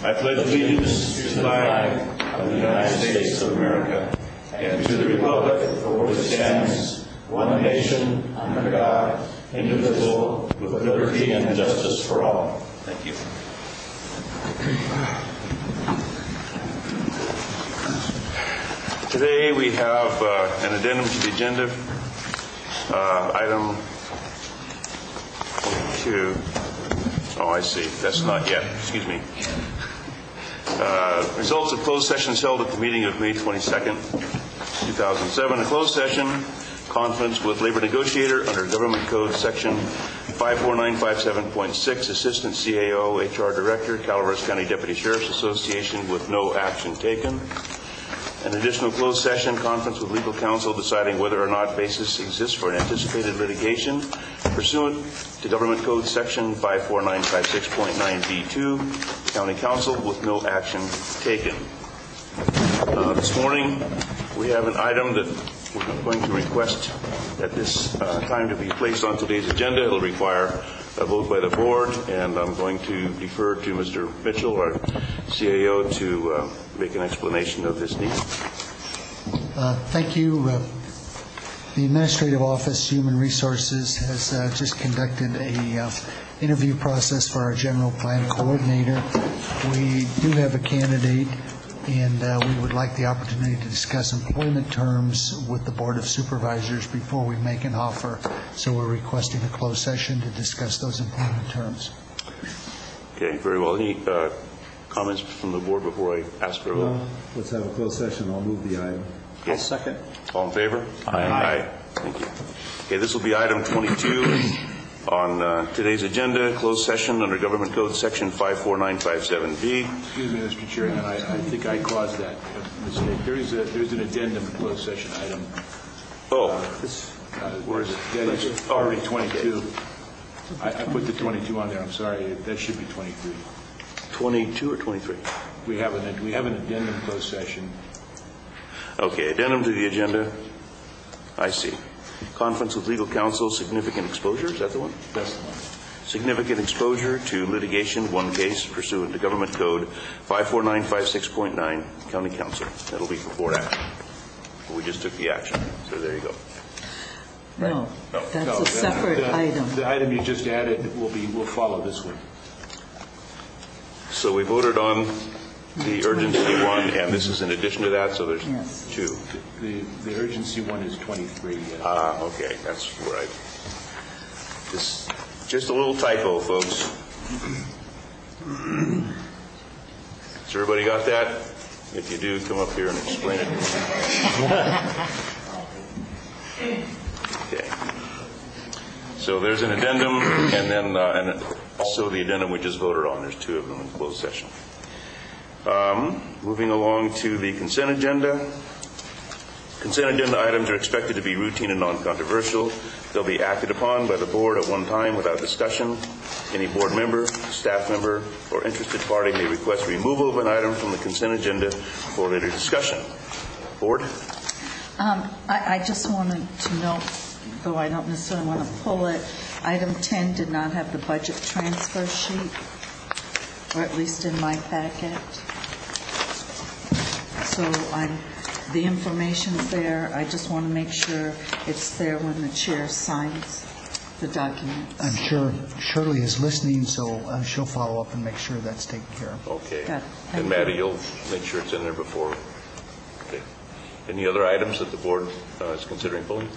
I pledge allegiance to the flag of the United States of America and to the republic for which it stands, one nation, under God, indivisible, with liberty and justice for all. Thank you. Today we have an addendum to the agenda, item 22. Oh, I see. That's not yet. Excuse me. Results of closed sessions held at the meeting of May 22nd, 2007. A closed session conference with labor negotiator under Government Code Section 54957.6, Assistant CAO, HR Director, Calaveras County Deputy Sheriff's Association, with no action taken. An additional closed session conference with legal counsel deciding whether or not basis exists for an anticipated litigation pursuant to Government Code Section 54956.9B2, County Counsel, with no action taken. This morning we have an item that we're going to request at this time to be placed on today's agenda. It'll require a vote by the board, and I'm going to defer to Mr. Mitchell, our CAO, to make an explanation of this need. Thank you. The Administrative Office, Human Resources, has just conducted a interview process for our General Plan Coordinator. We do have a candidate, and we would like the opportunity to discuss employment terms with the Board of Supervisors before we make an offer. So we're requesting a closed session to discuss those employment terms. Okay, very well. Any comments from the board before I ask for a vote? Let's have a closed session. I'll move the item. Okay. I'll second. All in favor? Aye. Thank you. Okay, this will be item 22 on today's agenda, closed session under Government Code Section 54957B. Excuse me, Mr. Chairman, I think I caused that mistake. There's an addendum to closed session item. Oh. Where is it? That is already 22. I put the 22 on there. I'm sorry. That should be 23. 22 or 23? We have an addendum closed session. Okay, addendum to the agenda. I see. Conference with legal counsel, significant exposure. Is that the one? That's the one. Significant exposure to litigation, one case pursuant to Government Code 54956.9, County Counsel. That'll be for board action. We just took the action, so there you go. No, that's a separate item. The item you just added will follow this one. So we voted on the urgency one, and this is in addition to that, so there's two. The urgency one is 23. Okay, that's right. This just a little typo, folks. Has everybody got that? If you do, come up here and explain it. Okay. So there's an addendum, and then and also the addendum we just voted on. There's two of them in closed session. Moving along to the consent agenda. Consent agenda items are expected to be routine and non-controversial. They'll be acted upon by the board at one time without discussion. Any board member, staff member, or interested party may request removal of an item from the consent agenda for later discussion. Board? I just wanted to note, though I don't necessarily want to pull it, item 10 did not have the budget transfer sheet, or at least in my packet. So the information's there. I just want to make sure it's there when the chair signs the documents. I'm sure Shirley is listening, so she'll follow up and make sure that's taken care of. Okay. Got it. And Maddie, you'll make sure it's in there before. Okay. Any other items that the board is considering pulling?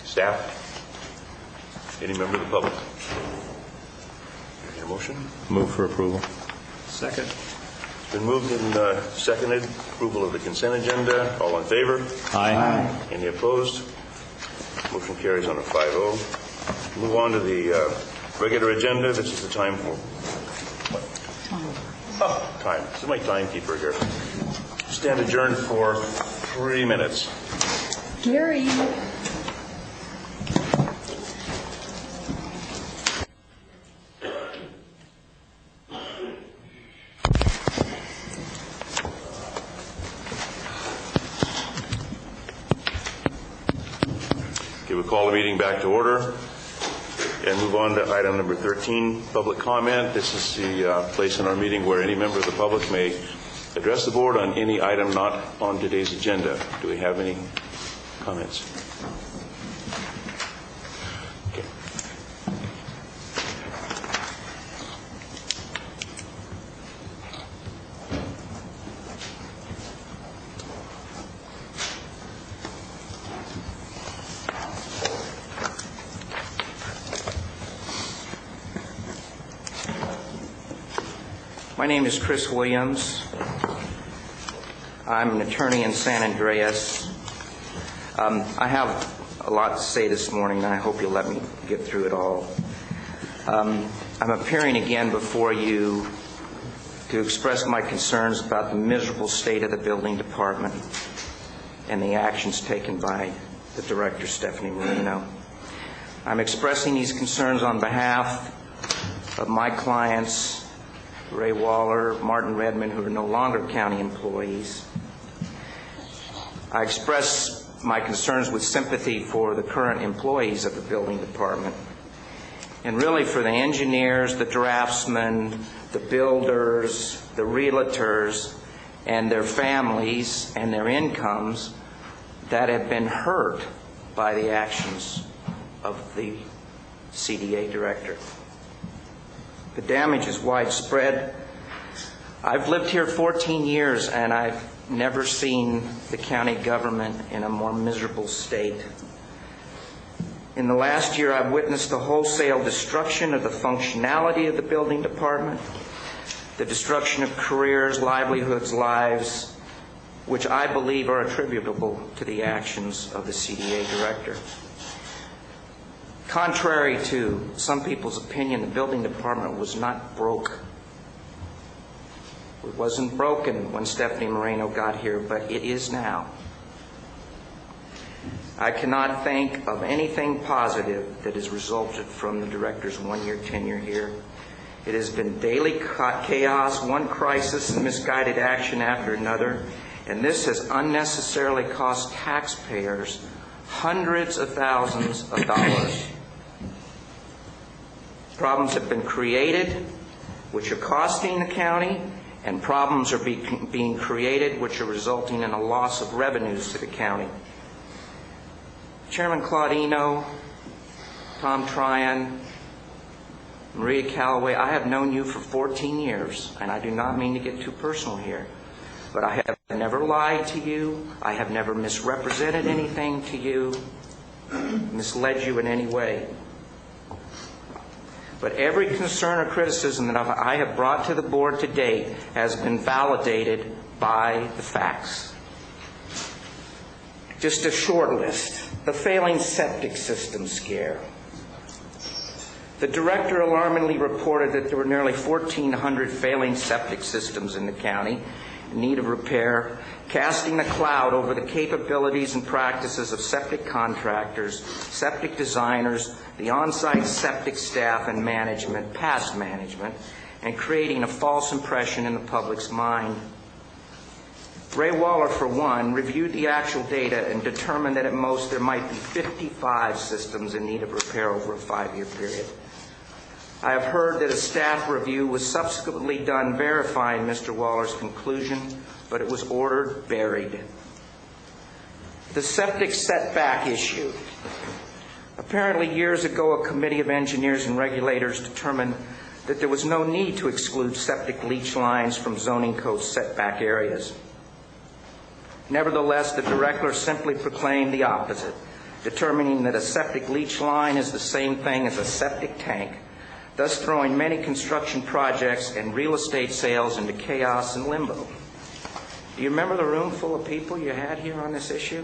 Staff? Any member of the public? Any motion? Move for approval. Second. It's been moved and seconded. Approval of the consent agenda. All in favor? Aye. Any opposed? Motion carries on a 5-0. Move on to the regular agenda. This is the time for what? Time. This is my timekeeper here. Stand adjourned for 3 minutes. Gary. Okay, we'll call the meeting back to order. and move on to item number 13, public comment. This is the place in our meeting where any member of the public may address the board on any item not on today's agenda. Do we have any comments? Okay. My name is Chris Williams. I'm an attorney in San Andreas. I have a lot to say this morning, and I hope you'll let me get through it all. I'm appearing again before you to express my concerns about the miserable state of the building department and the actions taken by the director, Stephanie Marino. I'm expressing these concerns on behalf of my clients, Ray Waller, Martin Redmond, who are no longer county employees. I express my concerns with sympathy for the current employees of the building department, and really for the engineers, the draftsmen, the builders, the realtors, and their families and their incomes that have been hurt by the actions of the CDA director. The damage is widespread. I've lived here 14 years, and I've never seen the county government in a more miserable state. In the last year, I've witnessed the wholesale destruction of the functionality of the building department, the destruction of careers, livelihoods, lives, which I believe are attributable to the actions of the CDA director. Contrary to some people's opinion, the building department was not broke. It wasn't broken when Stephanie Moreno got here, but it is now. I cannot think of anything positive that has resulted from the director's one-year tenure here. It has been daily chaos, one crisis and misguided action after another, and this has unnecessarily cost taxpayers hundreds of thousands of dollars. Problems have been created which are costing the county, and problems are being created which are resulting in a loss of revenues to the county. Chairman Claudino, Tom Tryon, Maria Calloway, I have known you for 14 years, and I do not mean to get too personal here, but I have never lied to you. I have never misrepresented anything to you, misled you in any way. But every concern or criticism that I have brought to the board to date has been validated by the facts. Just a short list. The failing septic system scare. The director alarmingly reported that there were nearly 1,400 failing septic systems in the county in need of repair, casting a cloud over the capabilities and practices of septic contractors, septic designers, the on-site septic staff and management, past management, and creating a false impression in the public's mind. Ray Waller, for one, reviewed the actual data and determined that at most there might be 55 systems in need of repair over a 5-year period. I have heard that a staff review was subsequently done verifying Mr. Waller's conclusion, but it was ordered buried. The septic setback issue. Apparently, years ago, a committee of engineers and regulators determined that there was no need to exclude septic leach lines from zoning code setback areas. Nevertheless, the director simply proclaimed the opposite, determining that a septic leach line is the same thing as a septic tank, thus throwing many construction projects and real estate sales into chaos and limbo. Do you remember the room full of people you had here on this issue?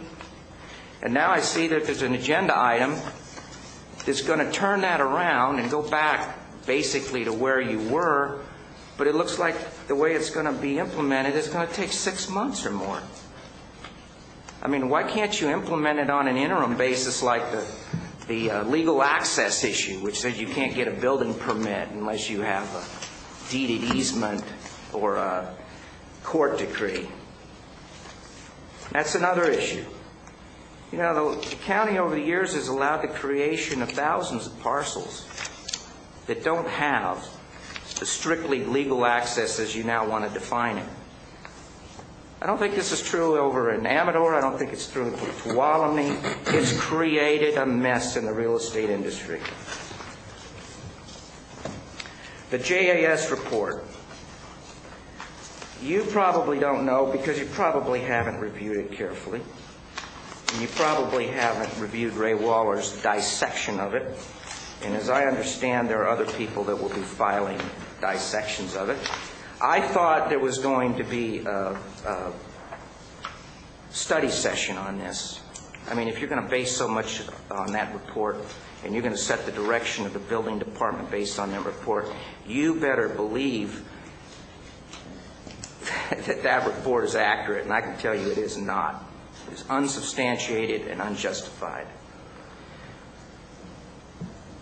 And now I see that there's an agenda item that's going to turn that around and go back basically to where you were, but it looks like the way it's going to be implemented is going to take 6 months or more. I mean, why can't you implement it on an interim basis like the legal access issue, which says you can't get a building permit unless you have a deeded easement or a court decree? That's another issue. You know, the county over the years has allowed the creation of thousands of parcels that don't have the strictly legal access as you now want to define it. I don't think this is true over in Amador. I don't think it's true in Tuolumne. It's created a mess in the real estate industry. The JAS report. You probably don't know because you probably haven't reviewed it carefully. And you probably haven't reviewed Ray Waller's dissection of it. And as I understand, there are other people that will be filing dissections of it. I thought there was going to be a study session on this. I mean, if you're going to base so much on that report and you're going to set the direction of the building department based on that report, you better believe that that report is accurate, and I can tell you it is not. It is unsubstantiated and unjustified.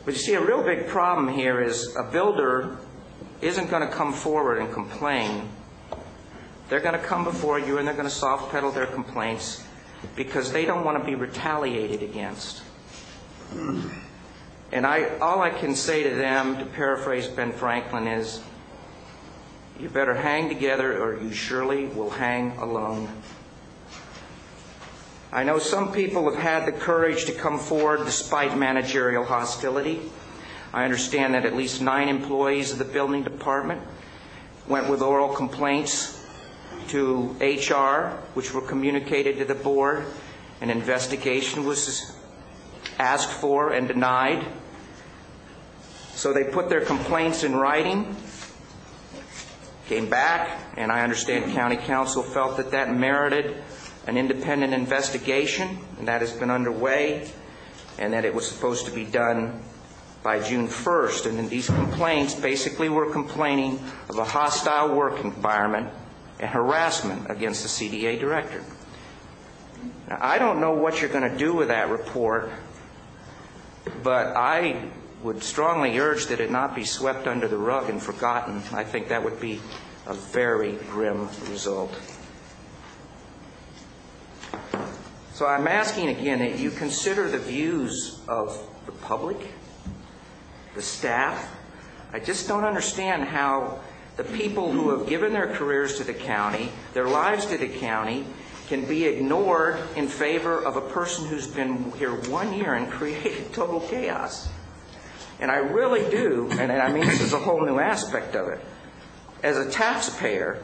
But you see, a real big problem here is a builder isn't going to come forward and complain. They're going to come before you and they're going to soft pedal their complaints because they don't want to be retaliated against. And all I can say to them, to paraphrase Ben Franklin, is you better hang together or you surely will hang alone. I know some people have had the courage to come forward despite managerial hostility. I understand that at least 9 employees of the building department went with oral complaints to HR, which were communicated to the board. An investigation was asked for and denied. So they put their complaints in writing, came back, and I understand county council felt that that merited an independent investigation, and that has been underway, and that it was supposed to be done by June 1st. And in these complaints basically were complaining of a hostile work environment and harassment against the CDA director. Now, I don't know what you're going to do with that report, but I would strongly urge that it not be swept under the rug and forgotten. I think that would be a very grim result. So I'm asking again that you consider the views of the public, the staff. I just don't understand how the people who have given their careers to the county, their lives to the county, can be ignored in favor of a person who's been here 1 year and created total chaos. And I really do, and I mean this is a whole new aspect of it, as a taxpayer,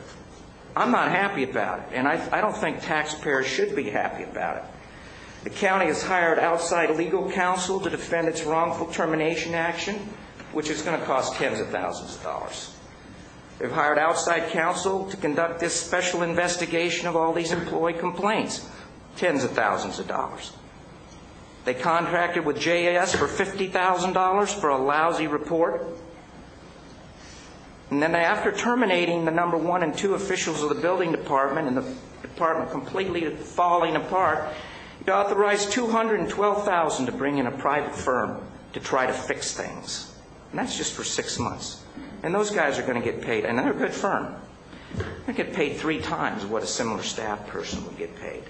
I'm not happy about it, and I don't think taxpayers should be happy about it. The county has hired outside legal counsel to defend its wrongful termination action, which is going to cost tens of thousands of dollars. They've hired outside counsel to conduct this special investigation of all these employee complaints, tens of thousands of dollars. They contracted with JAS for $50,000 for a lousy report. And then after terminating the number 1 and 2 officials of the building department and the department completely falling apart, you authorized $212,000 to bring in a private firm to try to fix things. And that's just for 6 months. And those guys are going to get paid, and they're a good firm. They get paid 3 times what a similar staff person would get paid.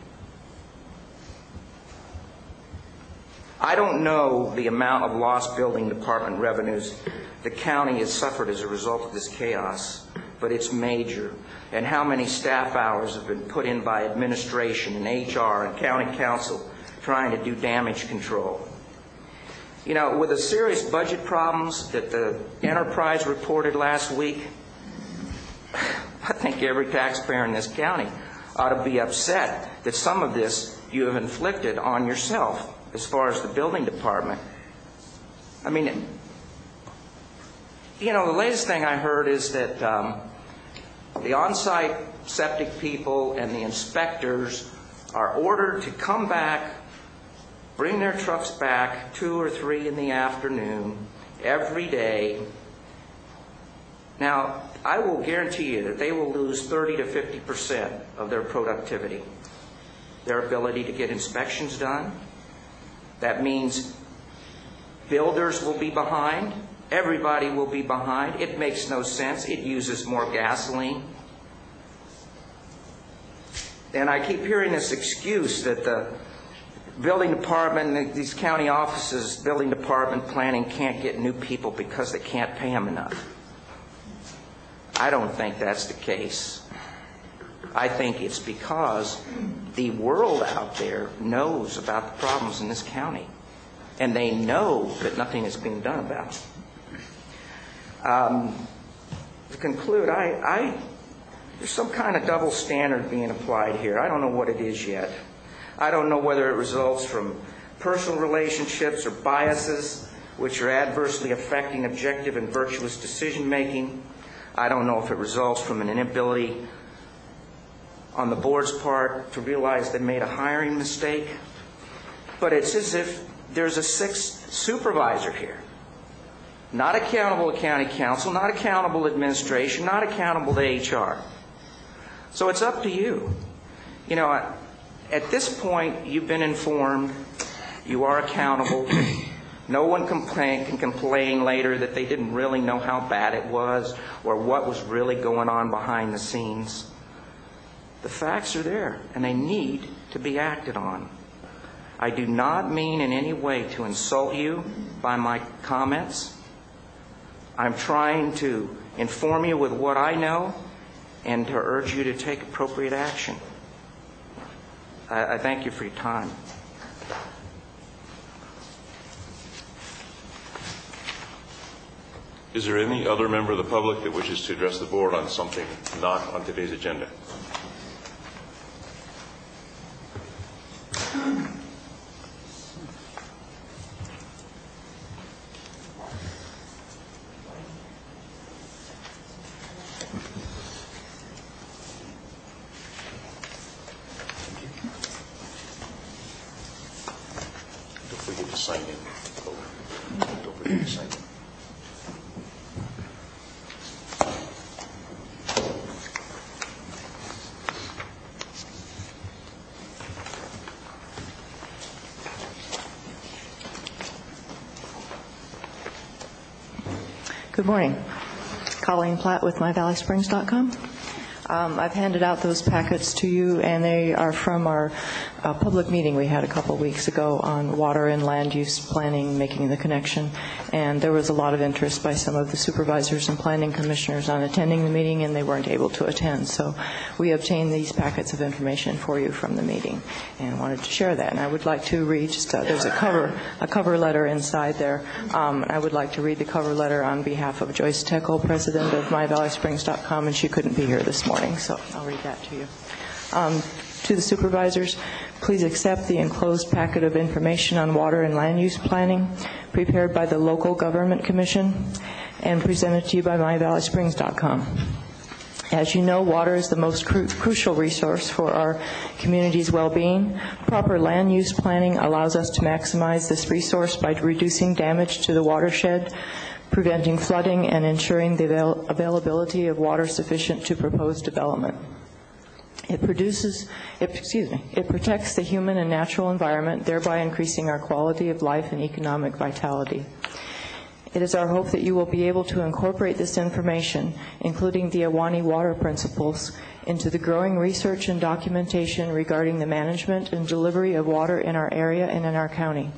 I don't know the amount of lost building department revenues the county has suffered as a result of this chaos, but it's major. And how many staff hours have been put in by administration and HR and county council trying to do damage control. You know, with the serious budget problems that the enterprise reported last week, I think every taxpayer in this county ought to be upset that some of this you have inflicted on yourself as far as the building department. I mean, you know, the latest thing I heard is that the on-site septic people and the inspectors are ordered to come back, bring their trucks back 2 or 3 in the afternoon every day. Now, I will guarantee you that they will lose 30 to 50% of their productivity, their ability to get inspections done. That means builders will be behind. Everybody will be behind. It makes no sense. It uses more gasoline. And I keep hearing this excuse that the building department, these county offices, building department, planning can't get new people because they can't pay them enough. I don't think that's the case. I think it's because the world out there knows about the problems in this county, and they know that nothing is being done about it. To conclude, there's some kind of double standard being applied here. I don't know what it is yet. I don't know whether it results from personal relationships or biases which are adversely affecting objective and virtuous decision-making. I don't know if it results from an inability on the board's part to realize they made a hiring mistake. But it's as if there's a sixth supervisor here. Not accountable to county council, not accountable to administration, not accountable to HR. So it's up to you. You know, at this point, you've been informed. You are accountable. No one can complain later that they didn't really know how bad it was or what was really going on behind the scenes. The facts are there, and they need to be acted on. I do not mean in any way to insult you by my comments. I'm trying to inform you with what I know and to urge you to take appropriate action. I thank you for your time. Is there any other member of the public that wishes to address the board on something not on today's agenda? Don't forget to sign in. Don't forget to sign in. Good morning. Colleen Platt with myvalleysprings.com. I've handed out those packets to you, and they are from our public meeting we had a couple weeks ago on water and land use planning, making the connection. And there was a lot of interest by some of the supervisors and planning commissioners on attending the meeting, and they weren't able to attend. So we obtained these packets of information for you from the meeting and wanted to share that. And I would like to read, there's a cover letter inside there. I would like to read the cover letter on behalf of Joyce Teckel, president of myvalleysprings.com, and she couldn't be here this morning, so I'll read that to you. To the supervisors, please accept the enclosed packet of information on water and land use planning prepared by the Local Government Commission and presented to you by myvalleysprings.com. As you know, water is the most crucial resource for our community's well-being. Proper land use planning allows us to maximize this resource by reducing damage to the watershed, preventing flooding, and ensuring the availability of water sufficient to proposed development. It protects the human and natural environment, thereby increasing our quality of life and economic vitality. It is our hope that you will be able to incorporate this information, including the Awani Water Principles, into the growing research and documentation regarding the management and delivery of water in our area and in our county.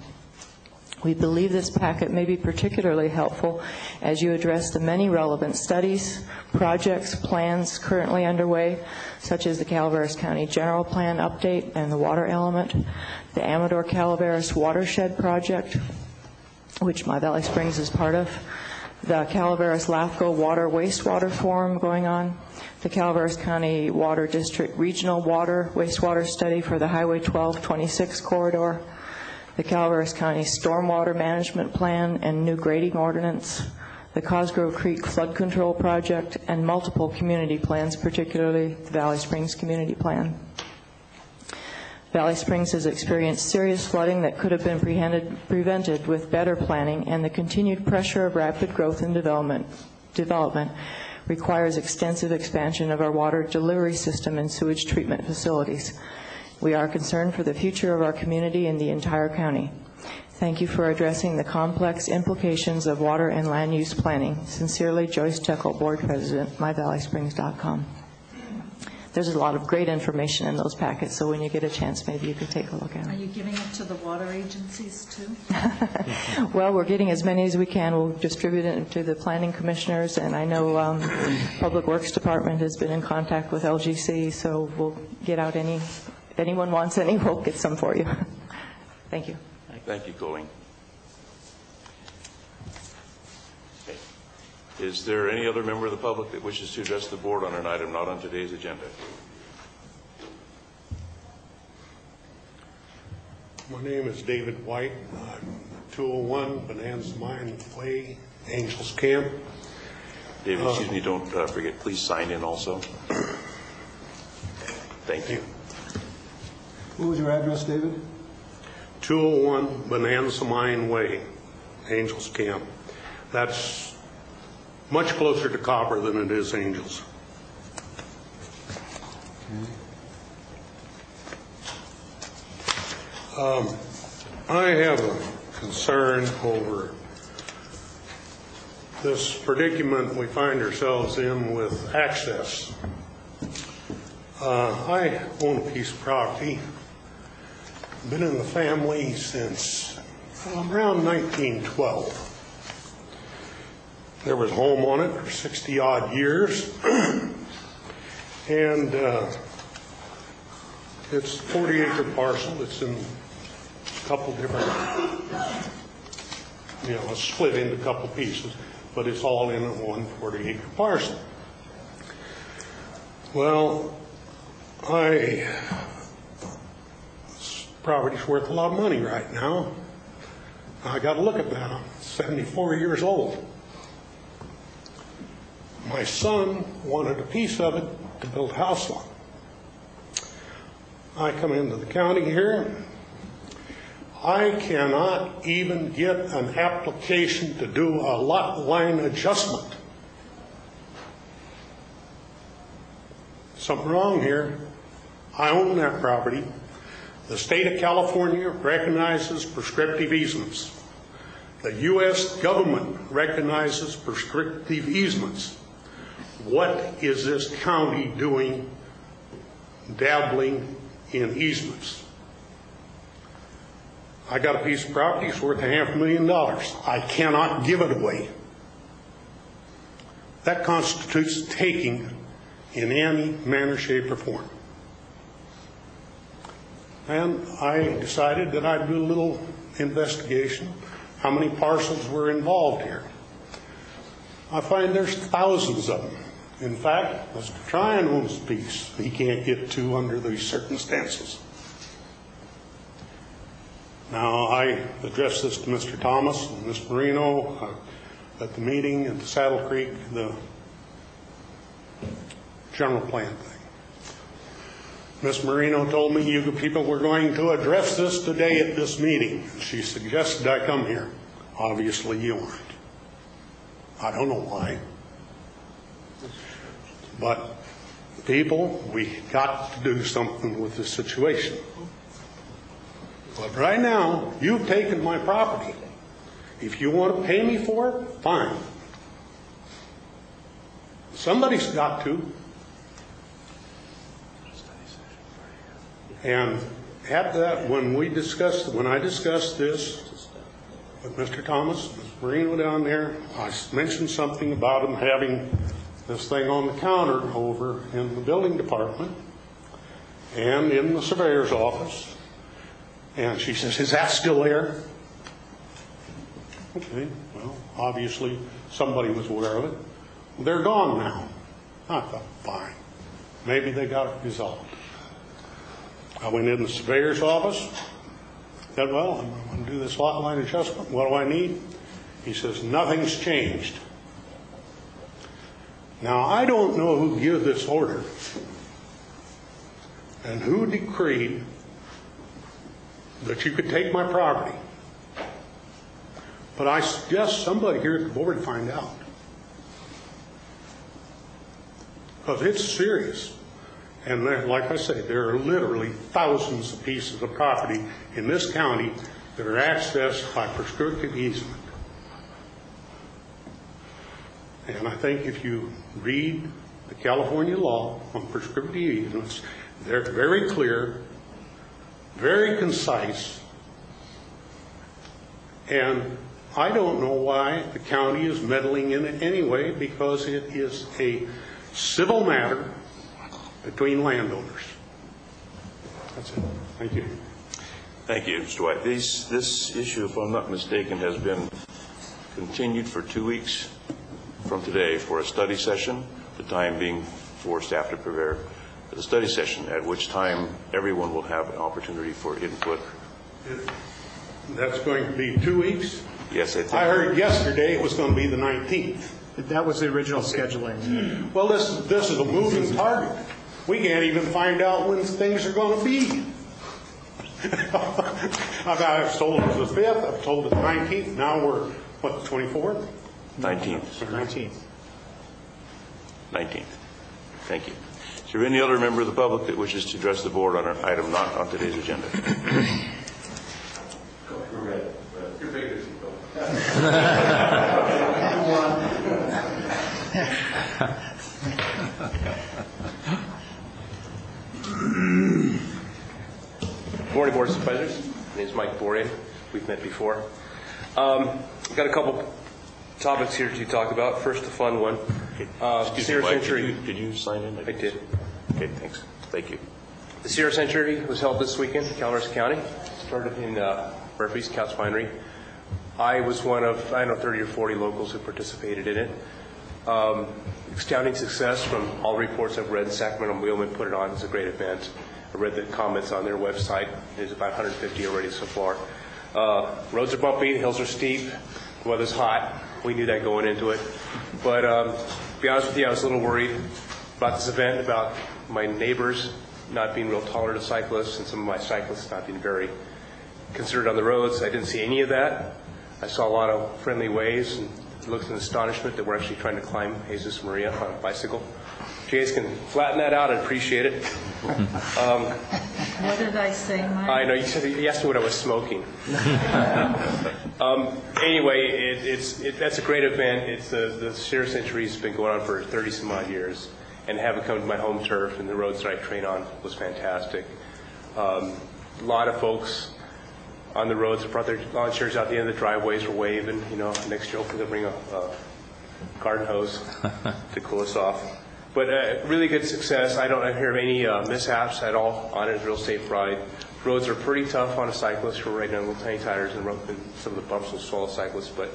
We believe this packet may be particularly helpful as you address the many relevant studies, projects, plans currently underway, such as the Calaveras County General Plan Update and the Water Element, the Amador-Calaveras Watershed Project, which My Valley Springs is part of, the Calaveras-LAFCO Water Wastewater Forum going on, the Calaveras County Water District Regional Water Wastewater Study for the Highway 1226 corridor, the Calaveras County Stormwater Management Plan and new grading ordinance, the Cosgrove Creek Flood Control Project, and multiple community plans, particularly the Valley Springs Community Plan. Valley Springs has experienced serious flooding that could have been prevented with better planning, and the continued pressure of rapid growth and development requires extensive expansion of our water delivery system and sewage treatment facilities. We are concerned for the future of our community and the entire county. Thank you for addressing the complex implications of water and land use planning. Sincerely, Joyce Teckel, Board President, myvalleysprings.com. there's a lot of great information in those packets, so when you get a chance, maybe you could take a look at Are them. you giving it to the water agencies too? Well, we're getting as many as we can. We'll distribute it to the planning commissioners, and I know Public Works Department has been in contact with LGC, so we'll get out if anyone wants any, we'll get some for you. Thank you. Thank you, Colleen. Okay. Is there any other member of the public that wishes to address the board on an item not on today's agenda? My name is David White. I'm 201 Bonanza Mine Way, Angels Camp. David, excuse me, don't forget, please sign in also. Thank you. What was your address, David? 201 Bonanza Mine Way, Angels Camp. That's much closer to Copper than it is Angels. I have a concern over this predicament we find ourselves in with access. I own a piece of property. Been in the family since around 1912. There was a home on it for 60-odd years. And it's a 40-acre parcel. It's in a couple different, it's split into a couple pieces, but it's all in one 40-acre parcel. Well, this property's worth a lot of money right now. I got to look at that. I'm 74 years old. My son wanted a piece of it to build a house on. I come into the county here. I cannot even get an application to do a lot line adjustment. Something wrong here. I own that property. The state of California recognizes prescriptive easements. The U.S. government recognizes prescriptive easements. What is this county doing dabbling in easements? I got a piece of property, it's worth $500,000. I cannot give it away. That constitutes taking in any manner, shape, or form. And I decided that I'd do a little investigation, how many parcels were involved here. I find there's thousands of them. In fact, Mr. Tryon owns a piece he can't get to under these circumstances. Now, I addressed this to Mr. Thomas and Ms. Marino at the meeting at the Saddle Creek, the general plan thing. Ms. Marino told me you people were going to address this today at this meeting. She suggested I come here. Obviously, you aren't. I don't know why. But people, we got to do something with this situation. But right now, you've taken my property. If you want to pay me for it, fine. Somebody's got to. And at that, when I discussed this with Mr. Thomas, Ms. Marino down there, I mentioned something about him having this thing on the counter over in the building department and in the surveyor's office. And she says, is that still there? Okay, well, obviously somebody was aware of it. They're gone now. I thought, fine. Maybe they got it resolved. I went in the surveyor's office, said, well, I'm going to do this lot line adjustment. What do I need? He says, nothing's changed. Now, I don't know who gave this order and who decreed that you could take my property. But I suggest somebody here at the board find out. Because it's serious. And like I say, there are literally thousands of pieces of property in this county that are accessed by prescriptive easement. And I think if you read the California law on prescriptive easements. They're very clear, very concise, and I don't know why the county is meddling in it anyway, because it is a civil matter between landowners. That's it. Thank you. Thank you, Mr. White. This issue, if I'm not mistaken, has been continued for 2 weeks from today for a study session, the time being for staff to prepare for the study session, at which time everyone will have an opportunity for input. That's going to be 2 weeks? Yes, I think. I heard yesterday it was going to be the 19th. That was the original scheduling. Well, this is a moving target. We can't even find out when things are going to be. I've told it the 5th, I've told it the 19th, now we're, what, the 24th? 19th. 19th. Thank you. Is there any other member of the public that wishes to address the board on an item not on today's agenda? Good morning, Board of Supervisors. My name is Mike Borean. We've met before. Got a couple topics here to talk about. First, the fun one. Excuse me, Mike, did you sign in? I did. Okay, thanks. Thank you. The Sierra Century was held this weekend in Calaveras County. Started in Murphy's Couch Winery. I was one of, 30 or 40 locals who participated in it. Astounding success from all reports I've read. Sacramento Wheelman put it on. It's a great event. I read the comments on their website. There's about 150 already so far. Roads are bumpy, hills are steep, the weather's hot. We knew that going into it. But to be honest with you, I was a little worried about this event, about my neighbors not being real tolerant of cyclists, and some of my cyclists not being very considerate on the roads. I didn't see any of that. I saw a lot of friendly waves and looked in astonishment that we're actually trying to climb Jesus Maria on a bicycle. If you guys can flatten that out, I'd appreciate it. What did I say, Mike? I know, you asked me what I was smoking. Anyway, that's a great event. The Sierra Century has been going on for 30 some odd years, and have it come to my home turf and the roads that I train on was fantastic. A lot of folks on the roads brought their lawn chairs out the end of the driveways, were waving. Next year hopefully they'll bring a garden hose to cool us off. But really good success. I don't hear of any mishaps at all on it. It's a real safe ride. Roads are pretty tough on a cyclist. We're riding on little tiny tires, and some of the bumps will swallow cyclists. But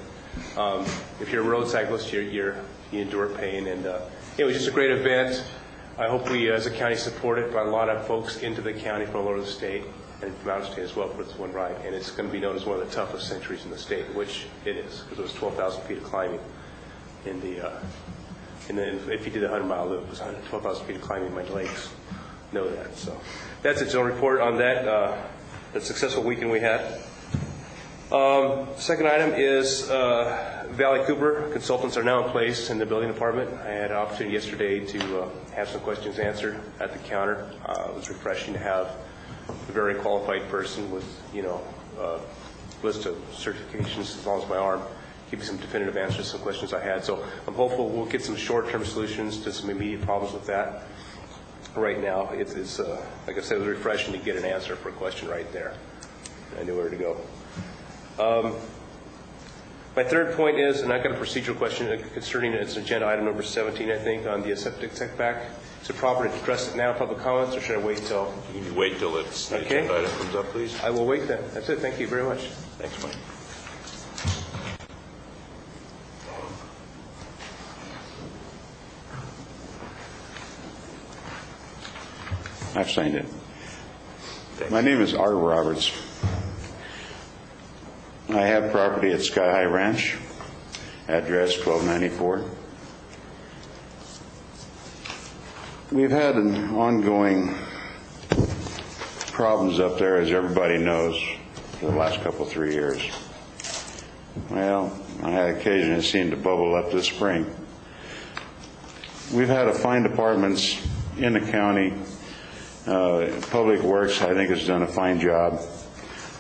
if you're a road cyclist, you endure pain. And it was just a great event. I hope we, as a county, support it. Brought a lot of folks into the county from all over the state and from out of state as well for this one ride. And it's going to be known as one of the toughest centuries in the state, which it is, because it was 12,000 feet of climbing in the. And then if you did a 100-mile loop, it was 12,000 feet of climbing. My legs know that. So that's its own report on that, the successful weekend we had. Second item is Valley Cooper consultants are now in place in the building department. I had an opportunity yesterday to have some questions answered at the counter. It was refreshing to have a very qualified person with, a list of certifications as long as my arm. Give me some definitive answers to some questions I had. So I'm hopeful we'll get some short-term solutions to some immediate problems with that. Right now, it's like I said, it was refreshing to get an answer for a question right there. I knew where to go. My third point is, and I've got a procedural question concerning it's agenda item number 17, I think, on the septic setback. Is it proper to address it now in public comments, or should I wait till? You can wait till the agenda item comes up, please. I will wait then. That's it. Thank you very much. Thanks, Mike. I've signed it. My name is Art Roberts. I have property at Sky High Ranch, address 1294. We've had an ongoing problems up there, as everybody knows, for the last 3 years. Well, I had occasion it seemed to bubble up this spring. We've had to find departments in the county. Public Works, I think, has done a fine job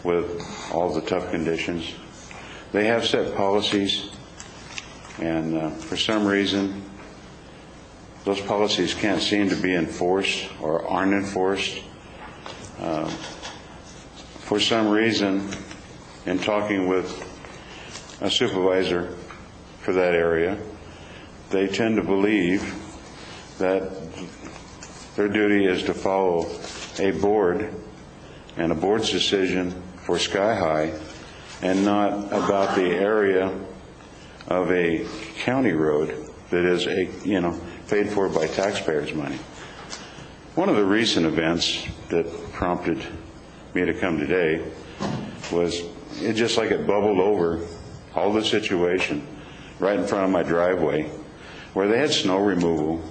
with all the tough conditions. They have set policies, and for some reason, those policies can't seem to be enforced or aren't enforced. For some reason, in talking with a supervisor for that area, they tend to believe that their duty is to follow a board and a board's decision for Sky High and not about the area of a county road that is paid for by taxpayers' money. One of the recent events that prompted me to come today was it just like it bubbled over all the situation right in front of my driveway where they had snow removal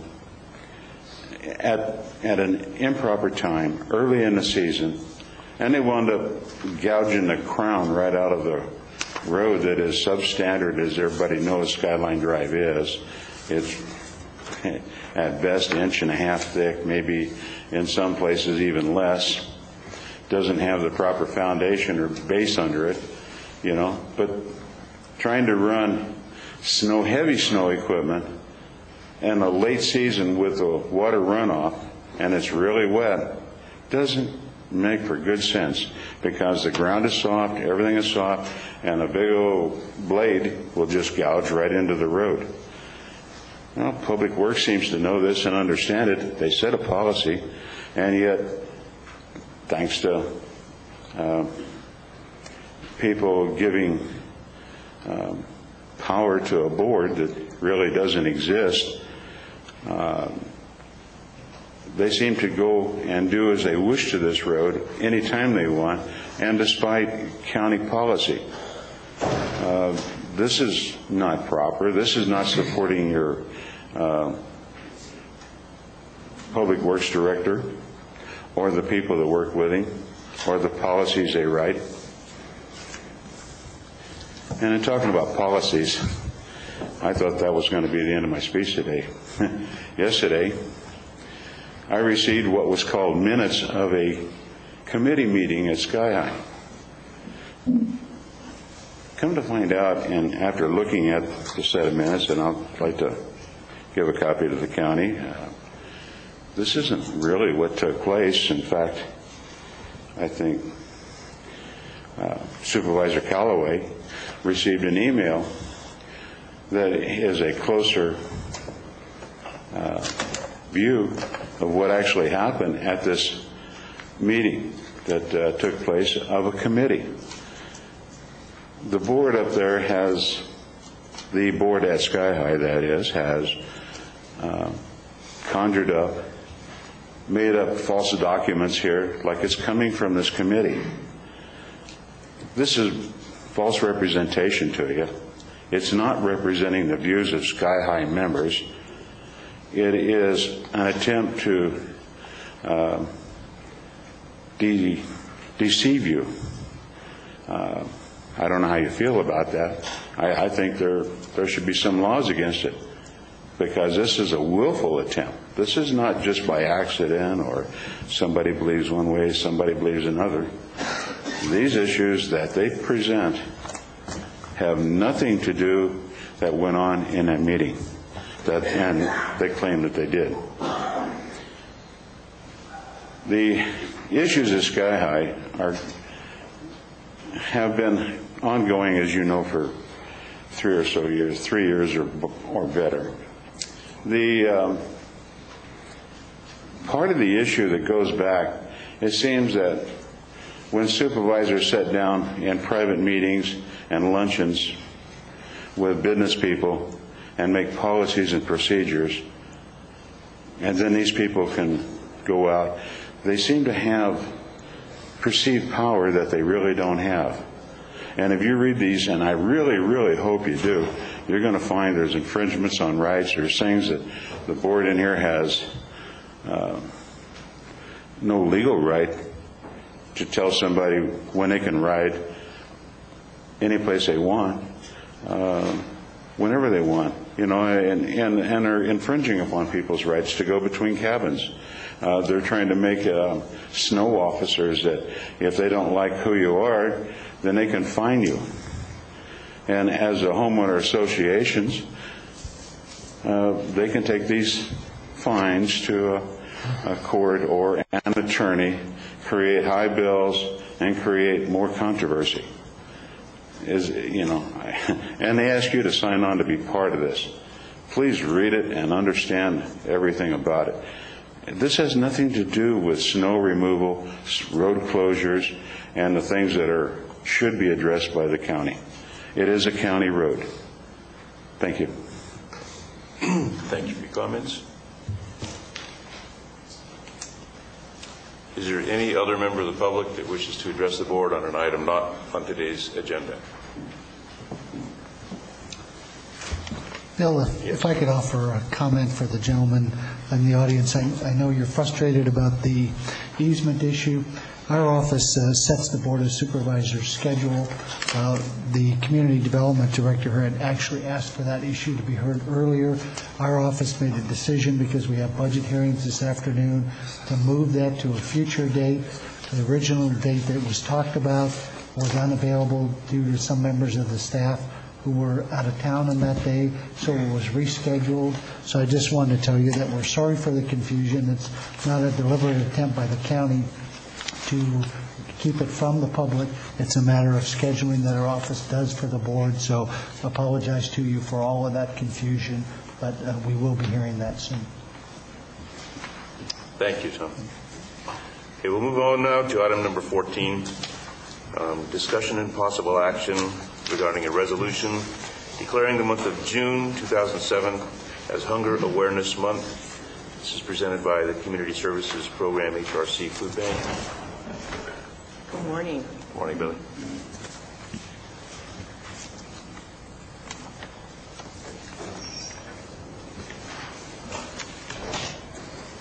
at an improper time early in the season, and they wound up gouging the crown right out of the road that is substandard, as everybody knows Skyline Drive is. It's at best 1.5 inches thick, maybe in some places even less. Doesn't have the proper foundation or base under it, but trying to run heavy snow equipment in a late season with a water runoff and it's really wet doesn't make for good sense, because the ground is soft, everything is soft, and a big old blade will just gouge right into the road. Well, Public Works seems to know this and understand it. They set a policy, and yet, thanks to people giving power to a board that really doesn't exist, they seem to go and do as they wish to this road anytime they want, and despite county policy. This is not proper. This is not supporting your Public Works Director or the people that work with him or the policies they write. And in talking about policies, I thought that was going to be the end of my speech today. Yesterday, I received what was called minutes of a committee meeting at Sky High. Come to find out, and after looking at the set of minutes, and I'd like to give a copy to the county, this isn't really what took place. In fact, I think Supervisor Callaway received an email that is a closer view of what actually happened at this meeting that took place of a committee. The board up there the board at Sky High, that is, has conjured up, made up false documents here like it's coming from this committee. This is false representation to you. It's not representing the views of Sky High members. It is an attempt to deceive you. I don't know how you feel about that. I think there should be some laws against it, because this is a willful attempt. This is not just by accident or somebody believes one way, somebody believes another. These issues that they present have nothing to do that went on in that meeting, and they claim that they did. The issues at Sky High have been ongoing, as you know, for 3 or so years, 3 years or better. The part of the issue that goes back, it seems that when supervisors sit down in private meetings and luncheons with business people and make policies and procedures, and then these people can go out, they seem to have perceived power that they really don't have. And if you read these, and I really, really hope you do, you're going to find there's infringements on rights. There's things that the board in here has no legal right to tell somebody when they can ride any place they want, whenever they want, and they're infringing upon people's rights to go between cabins. They're trying to make snow officers that if they don't like who you are, then they can fine you. And as a homeowner associations, they can take these fines to a court or an attorney, create high bills, and create more controversy. And they ask you to sign on to be part of this. Please read it and understand everything about it. This has nothing to do with snow removal, road closures, and the things that should be addressed by the county. It is a county road. Thank you. Thank you for your comments. Is there any other member of the public that wishes to address the board on an item not on today's agenda? Bill, if I could offer a comment for the gentleman in the audience. I know you're frustrated about the easement issue. Our office sets the Board of Supervisors' schedule. The Community Development Director had actually asked for that issue to be heard earlier. Our office made a decision, because we have budget hearings this afternoon, to move that to a future date. The original date that was talked about was unavailable due to some members of the staff who were out of town on that day, so it was rescheduled. So I just wanted to tell you that we're sorry for the confusion. It's not a deliberate attempt by the county to keep it from the public. It's a matter of scheduling that our office does for the board. So I apologize to you for all of that confusion, but we will be hearing that soon. Thank you, Tom. Okay, we'll move on now to item number 14, discussion and possible action regarding a resolution declaring the month of June 2007 as Hunger Awareness Month. This is presented by the Community Services Program HRC Food Bank. Good morning. Good morning, Billy.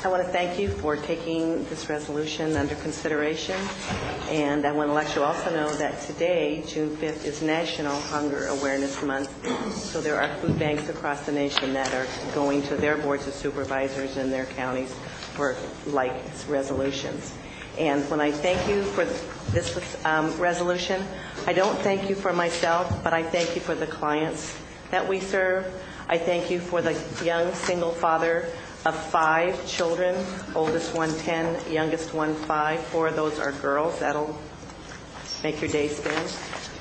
I want to thank you for taking this resolution under consideration, and I want to let you also know that today, June 5th, is National Hunger Awareness Month. So there are food banks across the nation that are going to their boards of supervisors in their counties for like resolutions. And when I thank you for this resolution, I don't thank you for myself, but I thank you for the clients that we serve. I thank you for the young single father of 5 children, oldest one 10, youngest one 5. 4 of those are girls. That'll make your day spin.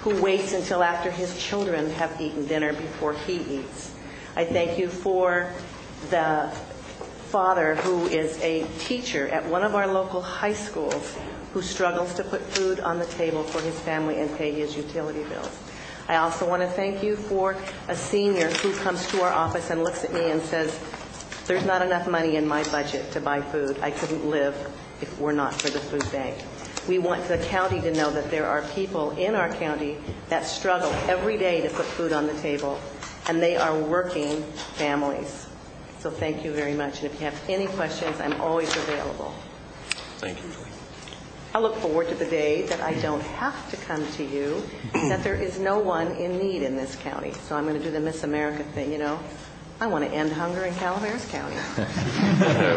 Who waits until after his children have eaten dinner before he eats. I thank you for the father who is a teacher at one of our local high schools who struggles to put food on the table for his family and pay his utility bills. I also want to thank you for a senior who comes to our office and looks at me and says, "There's not enough money in my budget to buy food. I couldn't live if it were not for the food bank." We want the county to know that there are people in our county that struggle every day to put food on the table, and they are working families. So thank you very much. And if you have any questions, I'm always available. Thank you. I look forward to the day that I don't have to come to you, that there is no one in need in this county. So I'm going to do the Miss America thing, you know. I want to end hunger in Calaveras County.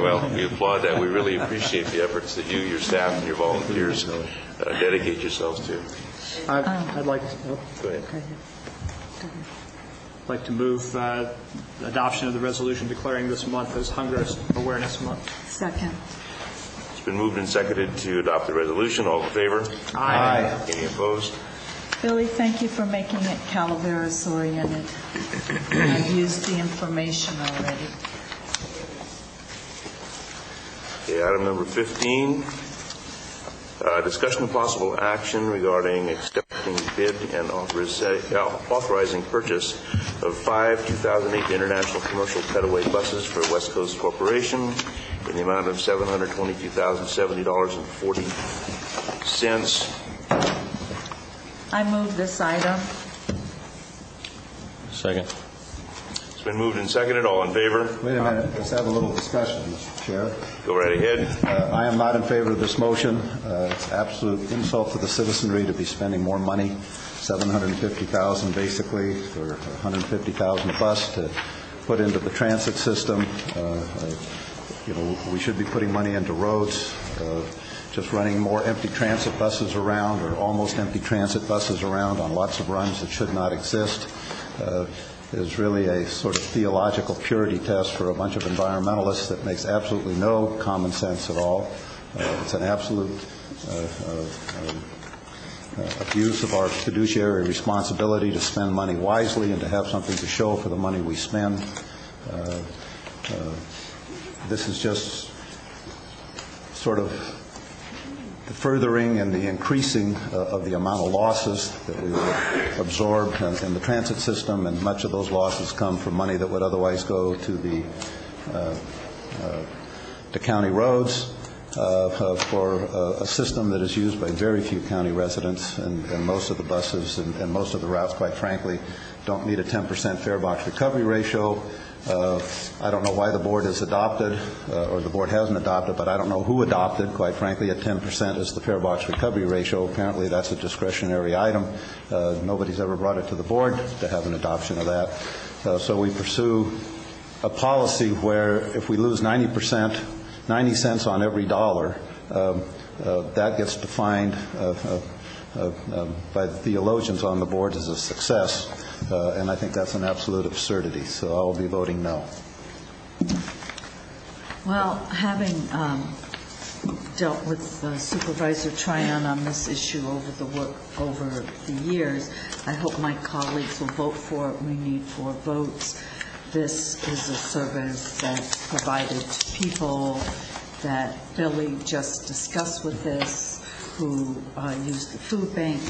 Well, we applaud that. We really appreciate the efforts that you, your staff, and your volunteers dedicate yourselves to. I'd like to, Go ahead. like to move adoption of the resolution declaring this month as Hunger Awareness Month. Second. It's been moved and seconded to adopt the resolution. All in favor? Aye. Any opposed? Billy, thank you for making it Calaveras oriented. I've used the information already. Okay, item number 15, discussion of possible action regarding accepting bid and authorizing purchase of 5 2008 International Commercial Petaway buses for West Coast Corporation in the amount of $722,070.40. I move this item. Second. It's been moved and seconded. All in favor? Wait a minute. Let's have a little discussion, Mr. Chair. Go right ahead. I am not in favor of this motion. It's absolute insult to the citizenry to be spending more money, $750,000 basically, or $150,000 a bus to put into the transit system. We should be putting money into roads. Just running more empty transit buses around, or almost empty transit buses around on lots of runs that should not exist. is really a sort of theological purity test for a bunch of environmentalists that makes absolutely no common sense at all. It's an absolute abuse of our fiduciary responsibility to spend money wisely and to have something to show for the money we spend. This is just sort of the furthering and the increasing of the amount of losses that we would absorb in the transit system, and much of those losses come from money that would otherwise go to the county roads for a system that is used by very few county residents, and most of the buses and most of the routes, quite frankly, don't meet a 10% fare box recovery ratio. I don't know why the board has adopted, or the board hasn't adopted, but I don't know who adopted, quite frankly, at 10% as the fare box recovery ratio. Apparently that's a discretionary item. Nobody's ever brought it to the board to have an adoption of that. So we pursue a policy where if we lose 90%, 90 cents on every dollar, that gets defined by the theologians on the board as a success, and I think that's an absolute absurdity, so I'll be voting no. Well, having dealt with Supervisor Tryon on this issue over the years, I hope my colleagues will vote for it. We need 4 votes. This is a service that's provided to people that Billy just discussed with us, who used the food bank.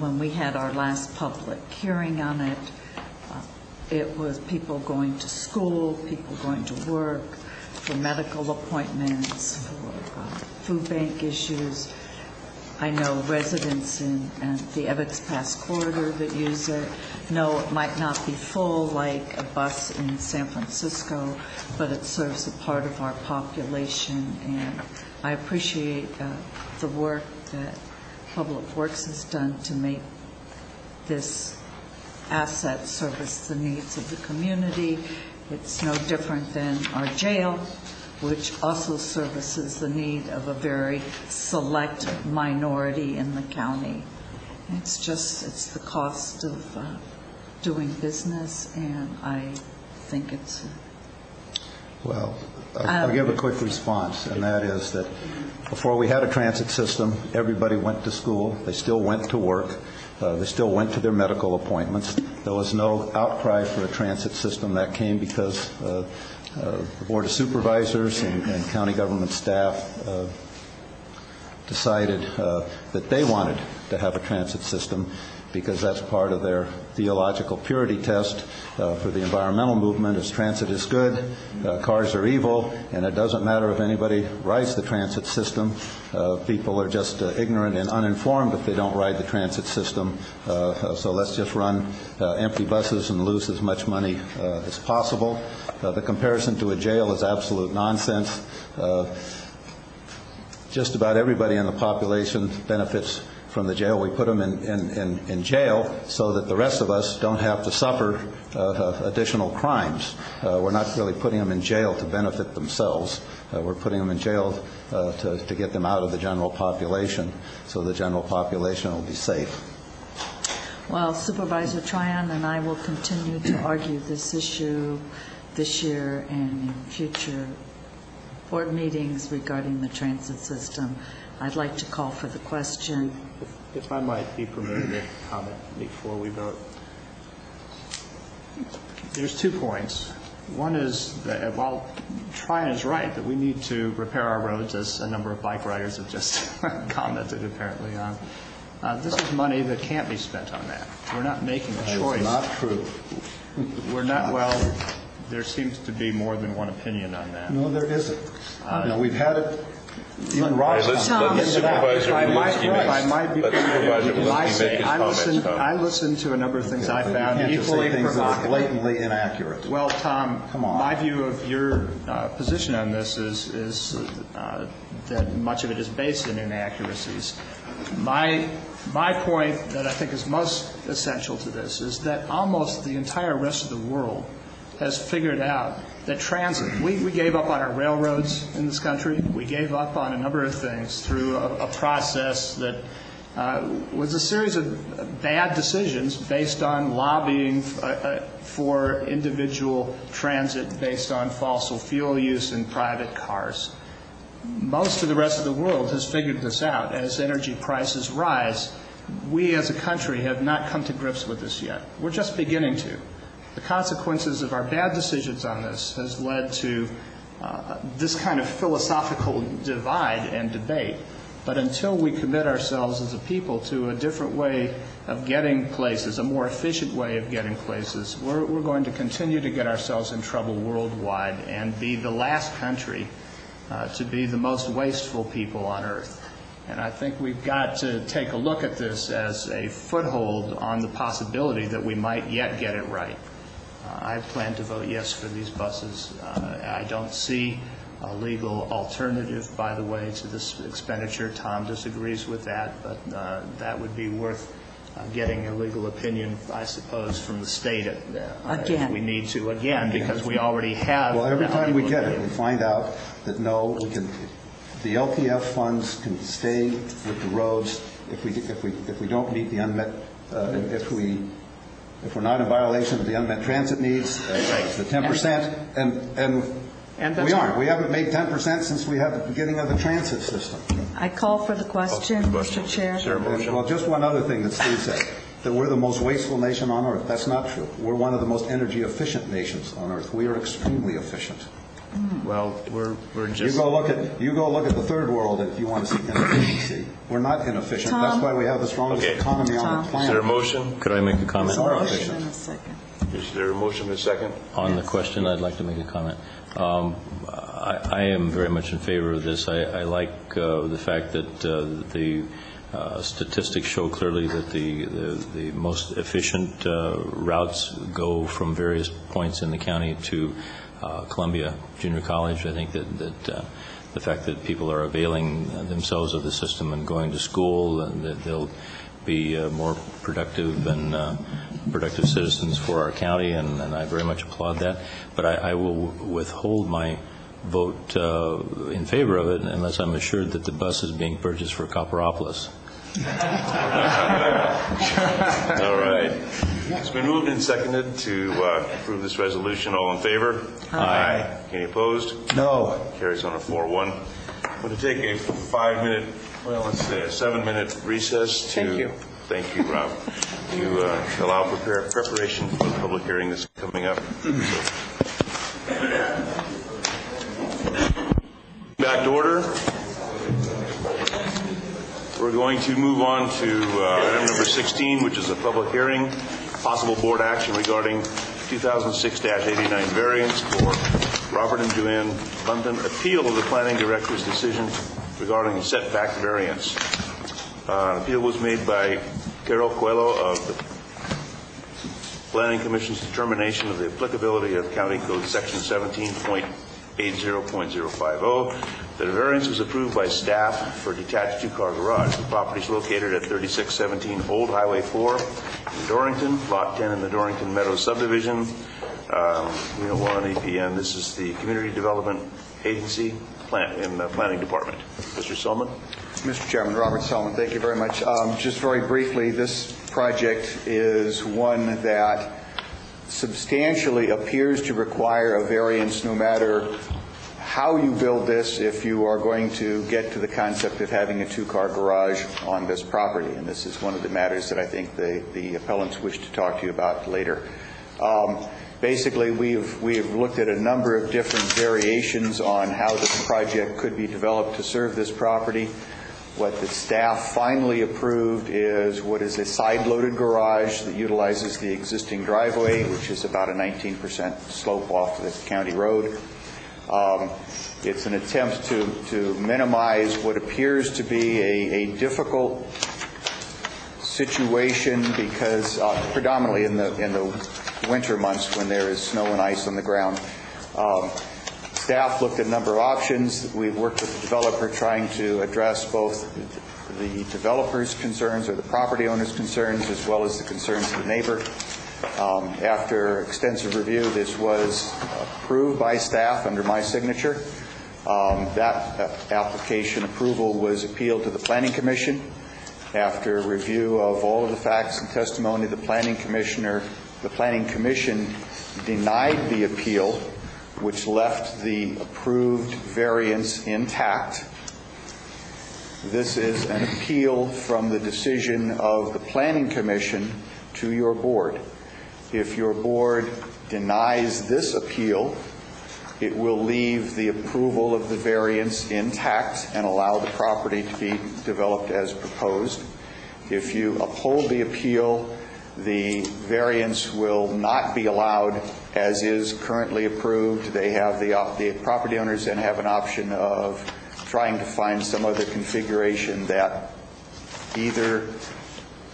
When we had our last public hearing on it, it was people going to school, people going to work, for medical appointments, for food bank issues. I know residents in the Ebbets Pass corridor that use it. No, it might not be full like a bus in San Francisco, but it serves a part of our population, and I appreciate the work that Public Works has done to make this asset service the needs of the community. It's no different than our jail, which also services the need of a very select minority in the county. It's the cost of doing business, and I think it's... Well, I'll give a quick response, and that is that before we had a transit system, everybody went to school, they still went to work, they still went to their medical appointments. There was no outcry for a transit system. That came because the Board of Supervisors and county government staff decided that they wanted to have a transit system because that's part of their theological purity test for the environmental movement. Is transit is good, cars are evil, and it doesn't matter if anybody rides the transit system. People are just ignorant and uninformed if they don't ride the transit system. So let's just run empty buses and lose as much money as possible. The comparison to a jail is absolute nonsense. Just about everybody in the population benefits from the jail. We put them in jail so that the rest of us don't have to suffer additional crimes. We're not really putting them in jail to benefit themselves. We're putting them in jail to get them out of the general population, so the general population will be safe. Well, Supervisor Tryon and I will continue to argue this issue this year and in future board meetings regarding the transit system. I'd like to call for the question. If I might be permitted to comment before we vote. There's 2 points. One is that while Tryon is right that we need to repair our roads, as a number of bike riders have just commented apparently on, this is money that can't be spent on that. We're not making a choice. That's not true. We're not, well, there seems to be more than one opinion on that. No, there isn't. We've had it. Even Ross. Let the supervisor I might be I listened to a number of things I found equally provocative. Blatantly inaccurate. Well, Tom, come on. My view of your position on this is that much of it is based in inaccuracies. My point that I think is most essential to this is that almost the entire rest of the world has figured out that transit, we gave up on our railroads in this country. We gave up on a number of things through a process that was a series of bad decisions based on lobbying for individual transit based on fossil fuel use in private cars. Most of the rest of the world has figured this out. As energy prices rise, we as a country have not come to grips with this yet. We're just beginning to. The consequences of our bad decisions on this has led to this kind of philosophical divide and debate. But until we commit ourselves as a people to a different way of getting places, a more efficient way of getting places, we're going to continue to get ourselves in trouble worldwide and be the last country to be the most wasteful people on earth. And I think we've got to take a look at this as a foothold on the possibility that we might yet get it right. I plan to vote yes for these buses. I don't see a legal alternative, by the way, to this expenditure. Tom disagrees with that, but that would be worth getting a legal opinion, I suppose, from the state if we need to, again, because we already have. Well, every time we get it, we find out that no, we can. The LTF funds can stay with the roads if we don't meet the unmet if we're not in violation of the unmet transit needs, the 10%, and we aren't. We haven't made 10% since we had the beginning of the transit system. I call for the question, Mr. Chair. Well, just one other thing that Steve said, that we're the most wasteful nation on earth. That's not true. We're one of the most energy efficient nations on earth. We are extremely efficient. Well, we're just... You go look at the third world if you want to see inefficiency. We're not inefficient. Tom? That's why we have the strongest economy on the planet. Is there a motion? Could I make a comment? Is there a motion and a second? On the question, I'd like to make a comment. I am very much in favor of this. I like the fact that the statistics show clearly that the most efficient routes go from various points in the county to Columbia Junior College. I think that the fact that people are availing themselves of the system and going to school, and that they'll be more productive and productive citizens for our county, and I very much applaud that. But I will withhold my vote in favor of it unless I'm assured that the bus is being purchased for Copperopolis. All right. It's been moved and seconded to approve this resolution. All in favor? Aye. Any opposed? No. Carries on a 4-1. I'm going to take a 5-minute, well, let's say a 7-minute recess to... Thank you, Rob. To allow preparation for the public hearing that's coming up. Back to order. We're going to move on to item number 16, which is a public hearing, possible board action regarding 2006-89 variance for Robert and Joanne London, appeal of the planning director's decision regarding setback variance. An appeal was made by Carol Coelho of the Planning Commission's determination of the applicability of County Code Section 17.80.050. The variance was approved by staff for a detached two-car garage. The property is located at 3617 Old Highway 4 in Dorrington, Lot 10 in the Dorrington Meadows subdivision, Unit 1 EPN. This is the Community Development Agency in the Planning Department. Mr. Solomon? Mr. Chairman, Robert Solomon, thank you very much. Just very briefly, this project is one that substantially appears to require a variance no matter how you build this, if you are going to get to the concept of having a two-car garage on this property. And this is one of the matters that I think the appellants wish to talk to you about later. Basically, we've looked at a number of different variations on how this project could be developed to serve this property. What the staff finally approved is what is a side-loaded garage that utilizes the existing driveway, which is about a 19% slope off the county road. It's an attempt to minimize what appears to be a difficult situation because predominantly in the winter months when there is snow and ice on the ground. Staff looked at a number of options. We've worked with the developer trying to address both the developer's concerns or the property owner's concerns as well as the concerns of the neighbor. After extensive review, this was approved by staff under my signature. That application approval was appealed to the Planning Commission, after review of all of the facts and testimony, the Planning Commission denied the appeal, which left the approved variance intact. This is an appeal from the decision of the Planning Commission to your board. If your board denies this appeal, it will leave the approval of the variance intact and allow the property to be developed as proposed. If you uphold the appeal, the variance will not be allowed as is currently approved. They have the property owners then have an option of trying to find some other configuration that either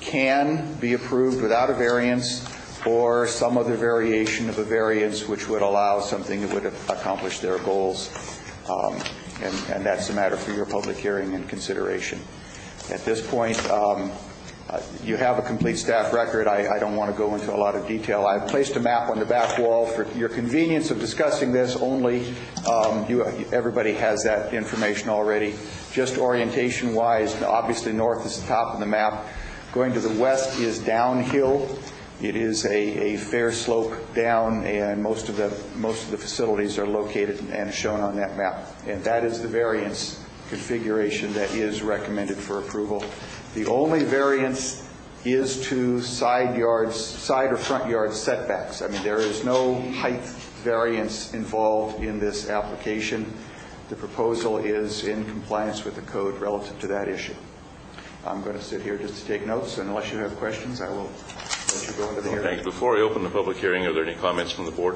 can be approved without a variance or some other variation of a variance which would allow something that would accomplish their goals. And that's a matter for your public hearing and consideration. At this point, you have a complete staff record. I don't want to go into a lot of detail. I've placed a map on the back wall for your convenience of discussing this only. Everybody has that information already. Just orientation-wise, obviously north is the top of the map. Going to the west is downhill. It is a fair slope down, and most of the facilities are located and shown on that map. And that is the variance configuration that is recommended for approval. The only variance is to side or front yard setbacks. I mean, there is no height variance involved in this application. The proposal is in compliance with the code relative to that issue. I'm going to sit here just to take notes, and unless you have questions, I will let you go into the hearing. Thanks. Before I open the public hearing, are there any comments from the board?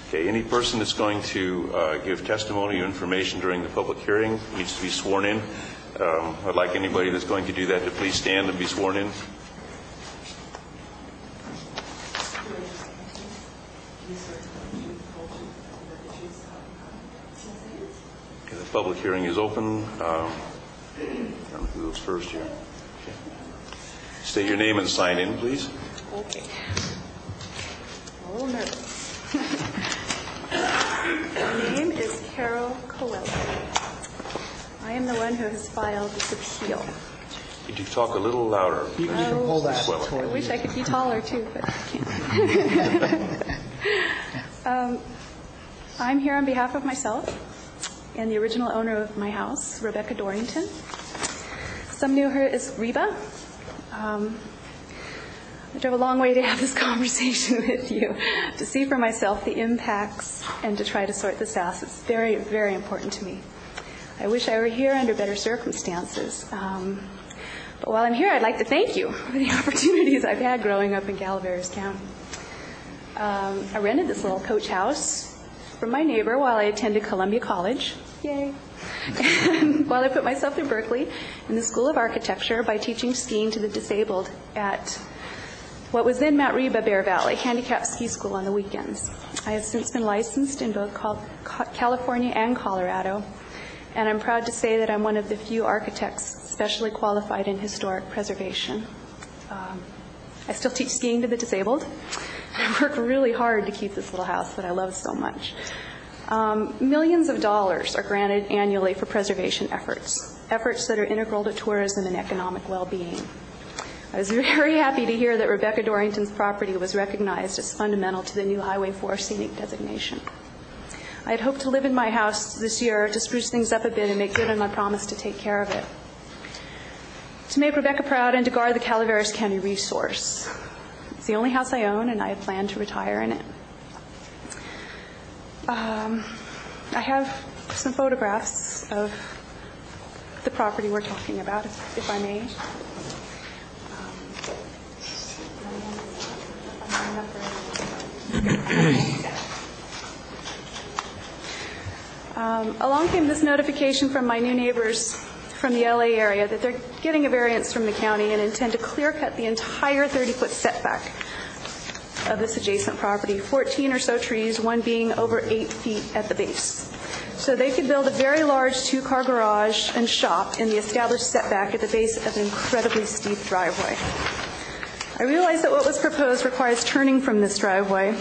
Okay, any person that's going to give testimony or information during the public hearing needs to be sworn in. I'd like anybody that's going to do that to please stand and be sworn in. Okay, the public hearing is open. I don't know who goes first here. Okay. State your name and sign in, please. Okay. A little nervous. My name is Carol Coelho. I am the one who has filed this appeal. Could you talk a little louder? You can hold that. I wish I could be taller too, but I can't. I'm here on behalf of myself and the original owner of my house, Rebecca Dorrington. Some knew her as Reba. I drove a long way to have this conversation with you, to see for myself the impacts and to try to sort this out. It's very, very important to me. I wish I were here under better circumstances. But while I'm here, I'd like to thank you for the opportunities I've had growing up in Calaveras County. I rented this little coach house from my neighbor while I attended Columbia College. Yay! And while I put myself through Berkeley in the School of Architecture by teaching skiing to the disabled at what was then Mount Reba Bear Valley Handicapped Ski School on the weekends. I have since been licensed in both California and Colorado, and I'm proud to say that I'm one of the few architects specially qualified in historic preservation. I still teach skiing to the disabled. I work really hard to keep this little house that I love so much. Millions of dollars are granted annually for preservation efforts that are integral to tourism and economic well-being. I was very happy to hear that Rebecca Dorrington's property was recognized as fundamental to the new Highway 4 scenic designation. I had hoped to live in my house this year to spruce things up a bit and make good on my promise to take care of it. To make Rebecca proud and to guard the Calaveras County resource. It's the only house I own, and I had planned to retire in it. I have some photographs of the property we're talking about, if I may. Along came this notification from my new neighbors from the LA area that they're getting a variance from the county and intend to clear cut the entire 30-foot setback of this adjacent property, 14 or so trees, one being over 8 feet at the base. So they could build a very large 2-car garage and shop in the established setback at the base of an incredibly steep driveway. I realized that what was proposed requires turning from this driveway,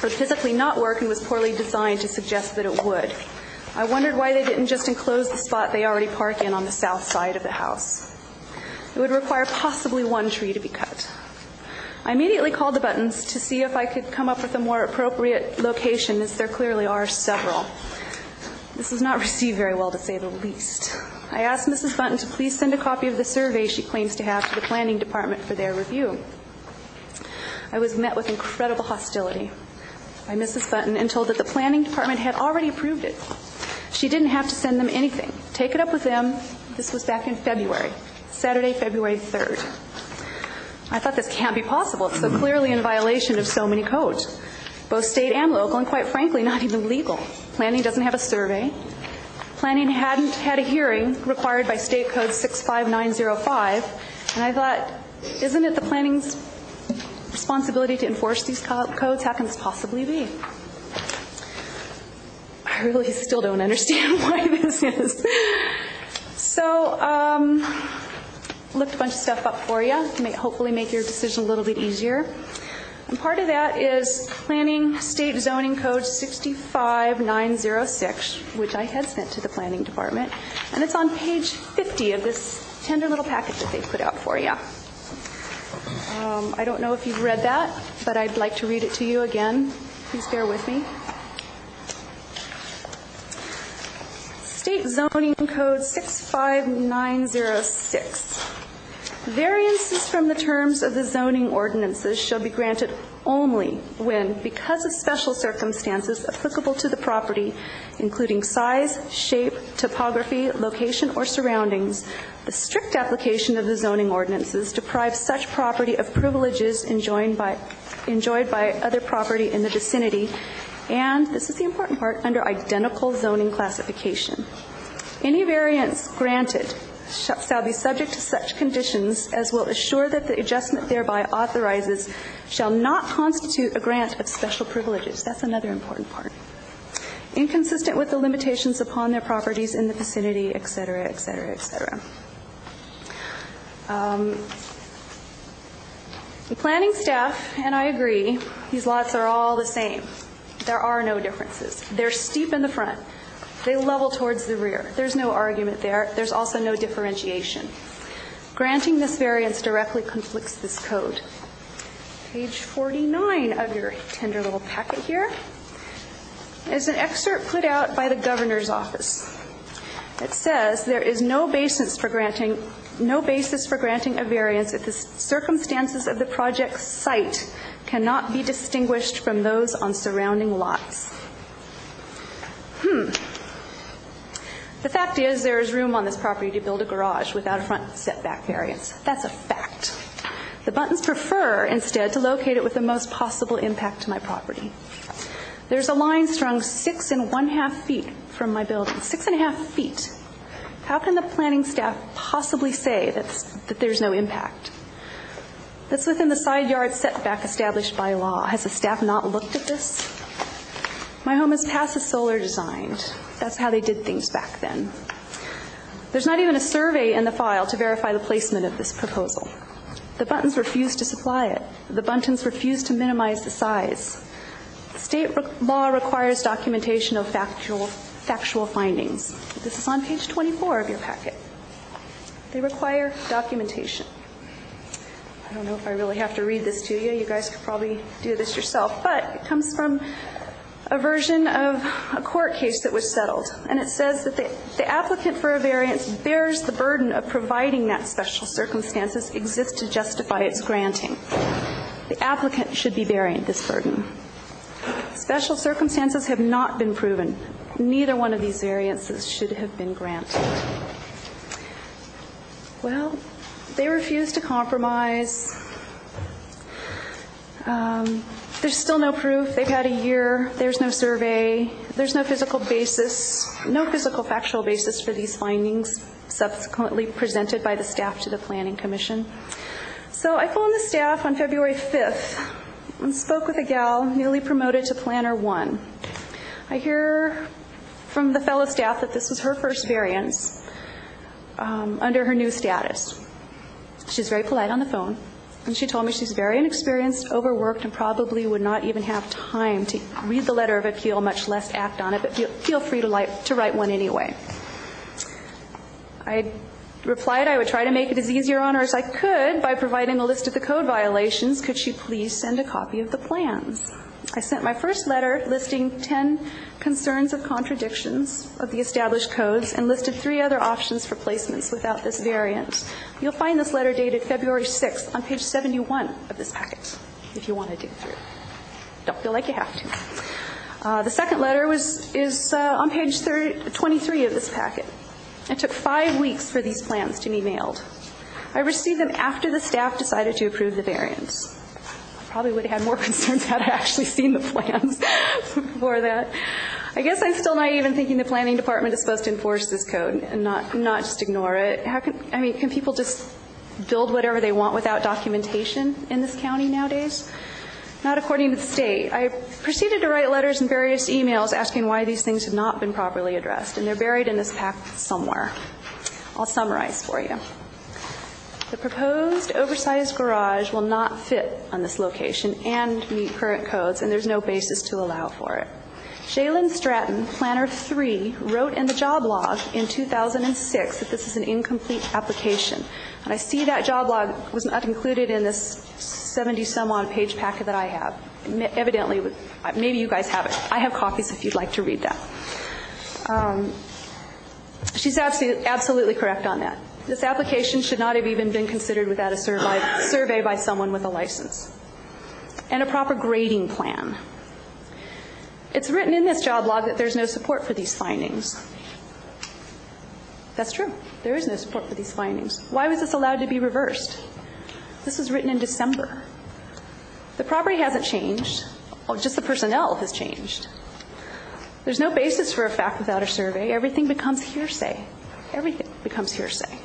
would physically not work and was poorly designed to suggest that it would. I wondered why they didn't just enclose the spot they already park in on the south side of the house. It would require possibly one tree to be cut. I immediately called the Buttons to see if I could come up with a more appropriate location, as there clearly are several. This was not received very well, to say the least. I asked Mrs. Button to please send a copy of the survey she claims to have to the planning department for their review. I was met with incredible hostility by Mrs. Button and told that the planning department had already approved it. She didn't have to send them anything. Take it up with them. This was back in February, Saturday, February 3rd. I thought this can't be possible. It's so clearly in violation of so many codes, both state and local, and quite frankly, not even legal. Planning doesn't have a survey. Planning hadn't had a hearing required by State Code 65905, and I thought, isn't it the planning's responsibility to enforce these codes? How can this possibly be? I really still don't understand why this is. So, looked a bunch of stuff up for you, hopefully make your decision a little bit easier. And part of that is Planning State Zoning Code 65906, which I had sent to the Planning Department, and it's on page 50 of this tender little packet that they put out for you. I don't know if you've read that, but I'd like to read it to you again. Please bear with me. State Zoning Code 65906. Variances from the terms of the zoning ordinances shall be granted only when, because of special circumstances applicable to the property, including size, shape, topography, location, or surroundings, the strict application of the zoning ordinances deprives such property of privileges enjoyed by other property in the vicinity, and, this is the important part, under identical zoning classification. Any variance granted shall be subject to such conditions as will assure that the adjustment thereby authorizes shall not constitute a grant of special privileges. That's another important part. Inconsistent with the limitations upon their properties in the vicinity, et cetera, et cetera, et cetera. The planning staff, and I agree, these lots are all the same. There are no differences. They're steep in the front. They level towards the rear. There's no argument there. There's also no differentiation. Granting this variance directly conflicts this code. Page 49 of your tender little packet here is an excerpt put out by the governor's office. It says there is no basis for granting a variance if the circumstances of the project site cannot be distinguished from those on surrounding lots. The fact is there is room on this property to build a garage without a front setback variance. That's a fact. The Buttons prefer, instead, to locate it with the most possible impact to my property. There's a line strung 6 1/2 feet from my building. 6 1/2 feet. How can the planning staff possibly say that there's no impact? That's within the side yard setback established by law. Has the staff not looked at this? My home is passive solar designed. That's how they did things back then. There's not even a survey in the file to verify the placement of this proposal. The Buttons refused to supply it. The Buttons refused to minimize the size. State law requires documentation of factual findings. This is on page 24 of your packet. They require documentation. I don't know if I really have to read this to you. You guys could probably do this yourself. But it comes from a version of a court case that was settled. And it says that the applicant for a variance bears the burden of providing that special circumstances exist to justify its granting. The applicant should be bearing this burden. Special circumstances have not been proven. Neither one of these variances should have been granted. Well, they refused to compromise. There's still no proof. They've had a year. There's no survey. There's no physical basis, no physical factual basis for these findings subsequently presented by the staff to the Planning Commission. So I phoned the staff on February 5th and spoke with a gal newly promoted to Planner 1. I hear from the fellow staff that this was her first variance under her new status. She's very polite on the phone. And she told me she's very inexperienced, overworked, and probably would not even have time to read the letter of appeal, much less act on it, but feel free to write one anyway. I replied I would try to make it as easier on her as I could by providing a list of the code violations. Could she please send a copy of the plans? I sent my first letter listing 10 concerns of contradictions of the established codes and listed 3 other options for placements without this variant. You'll find this letter dated February 6th on page 71 of this packet, if you want to dig through. Don't feel like you have to. The second letter is on page 23 of this packet. It took 5 weeks for these plans to be mailed. I received them after the staff decided to approve the variance. I probably would have had more concerns had I actually seen the plans before that. I guess I'm still naive in thinking the planning department is supposed to enforce this code and not just ignore it. Can people just build whatever they want without documentation in this county nowadays? Not according to the state. I proceeded to write letters and various emails asking why these things had not been properly addressed, and they're buried in this packet somewhere. I'll summarize for you. The proposed oversized garage will not fit on this location and meet current codes, and there's no basis to allow for it. Shaylin Stratton, Planner 3, wrote in the job log in 2006 that this is an incomplete application. And I see that job log was not included in this 70-some-odd page packet that I have. Evidently, maybe you guys have it. I have copies if you'd like to read that. She's absolutely correct on that. This application should not have even been considered without a survey by someone with a license and a proper grading plan. It's written in this job log that there's no support for these findings. That's true. There is no support for these findings. Why was this allowed to be reversed? This was written in December. The property hasn't changed. Just the personnel has changed. There's no basis for a fact without a survey. Everything becomes hearsay. Everything becomes hearsay.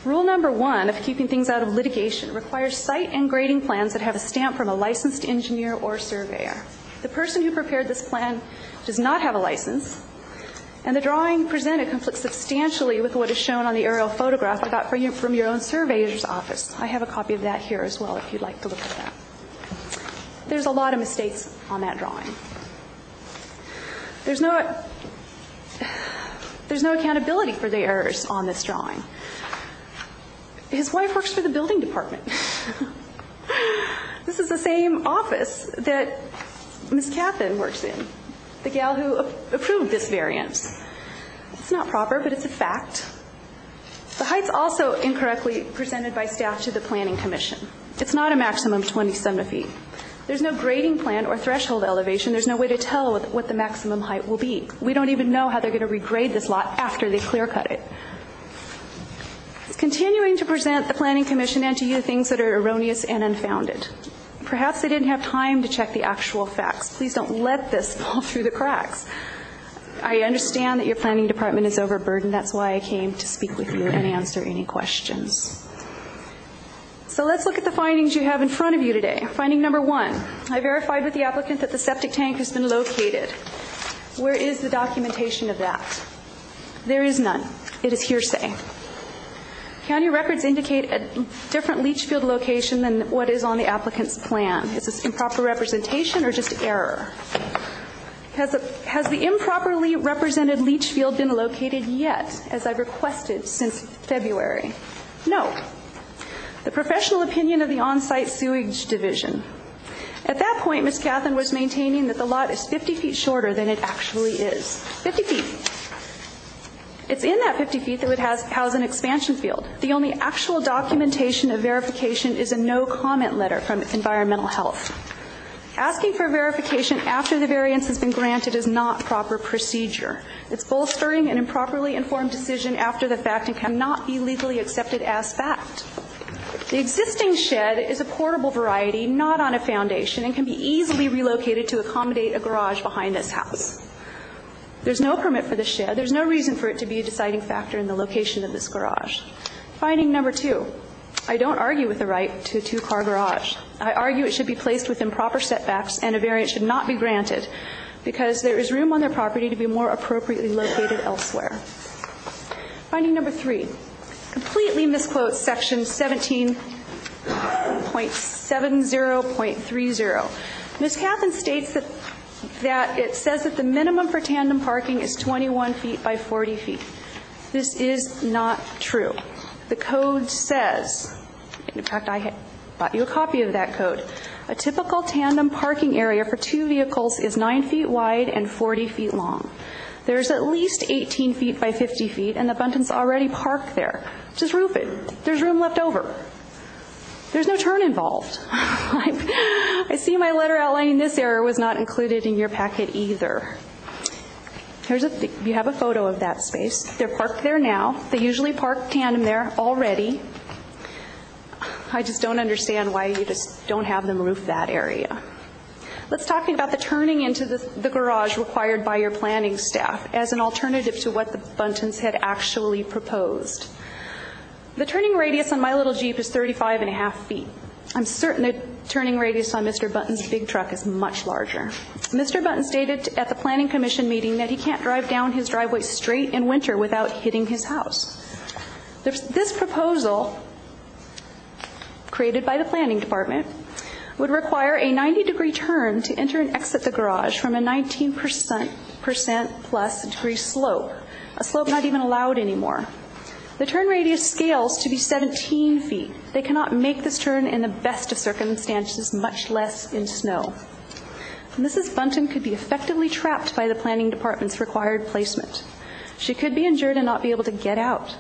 Rule number 1 of keeping things out of litigation requires site and grading plans that have a stamp from a licensed engineer or surveyor. The person who prepared this plan does not have a license, and the drawing presented conflicts substantially with what is shown on the aerial photograph I got from your own surveyor's office. I have a copy of that here as well if you'd like to look at that. There's a lot of mistakes on that drawing. There's no accountability for the errors on this drawing. His wife works for the building department. This is the same office that Ms. Cathin works in, the gal who approved this variance. It's not proper, but it's a fact. The height's also incorrectly presented by staff to the Planning Commission. It's not a maximum of 27 feet. There's no grading plan or threshold elevation. There's no way to tell what the maximum height will be. We don't even know how they're going to regrade this lot after they clear cut it. It's continuing to present the Planning Commission and to you things that are erroneous and unfounded. Perhaps they didn't have time to check the actual facts. Please don't let this fall through the cracks. I understand that your planning department is overburdened. That's why I came to speak with you and answer any questions. So let's look at the findings you have in front of you today. Finding number 1, I verified with the applicant that the septic tank has been located. Where is the documentation of that? There is none. It is hearsay. County records indicate a different leach field location than what is on the applicant's plan. Is this improper representation or just error? Has the improperly represented leach field been located yet, as I've requested since February? No. The professional opinion of the on-site sewage division. At that point, Ms. Cathin was maintaining that the lot is 50 feet shorter than it actually is. 50 feet. It's in that 50 feet that would house an expansion field. The only actual documentation of verification is a no-comment letter from Environmental Health. Asking for verification after the variance has been granted is not proper procedure. It's bolstering an improperly informed decision after the fact and cannot be legally accepted as fact. The existing shed is a portable variety, not on a foundation, and can be easily relocated to accommodate a garage behind this house. There's no permit for the shed. There's no reason for it to be a deciding factor in the location of this garage. Finding number 2, I don't argue with the right to a 2-car garage. I argue it should be placed within proper setbacks and a variance should not be granted because there is room on their property to be more appropriately located elsewhere. Finding number 3, completely misquotes section 17 bos6507.30.30. Ms. Cathan states that it says that the minimum for tandem parking is 21 feet by 40 feet. This is not true. The code says, in fact, I bought you a copy of that code, a typical tandem parking area for 2 vehicles is 9 feet wide and 40 feet long. There's at least 18 feet by 50 feet, and the Buntons already park there. Just roof it. There's room left over. There's no turn involved. I see my letter outlining this error was not included in your packet either. You have a photo of that space. They're parked there now. They usually park tandem there already. I just don't understand why you just don't have them roof that area. Let's talk about the turning into the garage required by your planning staff as an alternative to what the Buntons had actually proposed. The turning radius on my little Jeep is 35.5 feet. I'm certain the turning radius on Mr. Bunton's big truck is much larger. Mr. Bunton stated at the Planning Commission meeting that he can't drive down his driveway straight in winter without hitting his house. This proposal, created by the Planning Department, would require a 90-degree turn to enter and exit the garage from a 19% plus degree slope, a slope not even allowed anymore. The turn radius scales to be 17 feet. They cannot make this turn in the best of circumstances, much less in snow. Mrs. Bunton could be effectively trapped by the Planning Department's required placement. She could be injured and not be able to get out.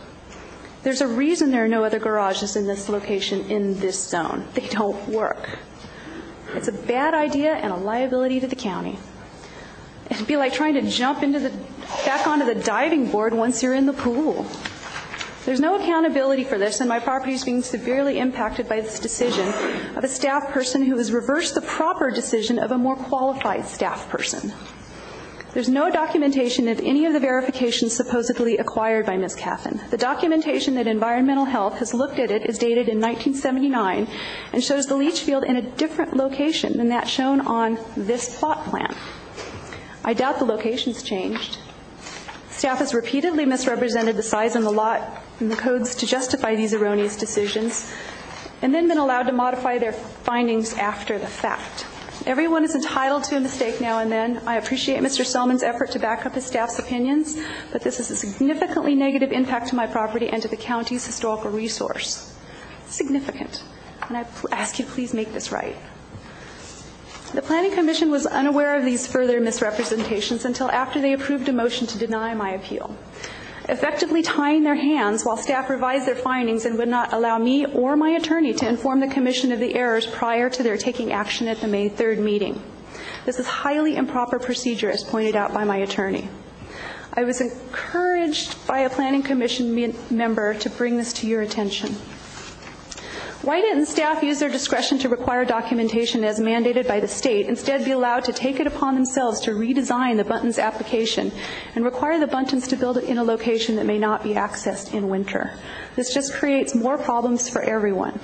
There's a reason there are no other garages in this location in this zone. They don't work. It's a bad idea and a liability to the county. It'd be like trying to jump back onto the diving board once you're in the pool. There's no accountability for this, and my property is being severely impacted by this decision of a staff person who has reversed the proper decision of a more qualified staff person. There's no documentation of any of the verifications supposedly acquired by Ms. Cathan. The documentation that Environmental Health has looked at it is dated in 1979 and shows the leach field in a different location than that shown on this plot plan. I doubt the location's changed. Staff has repeatedly misrepresented the size and the lot in the codes to justify these erroneous decisions, and then been allowed to modify their findings after the fact. Everyone is entitled to a mistake now and then. I appreciate Mr. Selman's effort to back up his staff's opinions, but this is a significantly negative impact to my property and to the county's historical resource. Significant. And I ask you to please make this right. The Planning Commission was unaware of these further misrepresentations until after they approved a motion to deny my appeal, effectively tying their hands while staff revised their findings and would not allow me or my attorney to inform the Commission of the errors prior to their taking action at the May 3rd meeting. This is highly improper procedure, as pointed out by my attorney. I was encouraged by a Planning Commission member to bring this to your attention. Why didn't staff use their discretion to require documentation as mandated by the state, instead be allowed to take it upon themselves to redesign the Buntons' application and require the Buntons to build it in a location that may not be accessed in winter? This just creates more problems for everyone.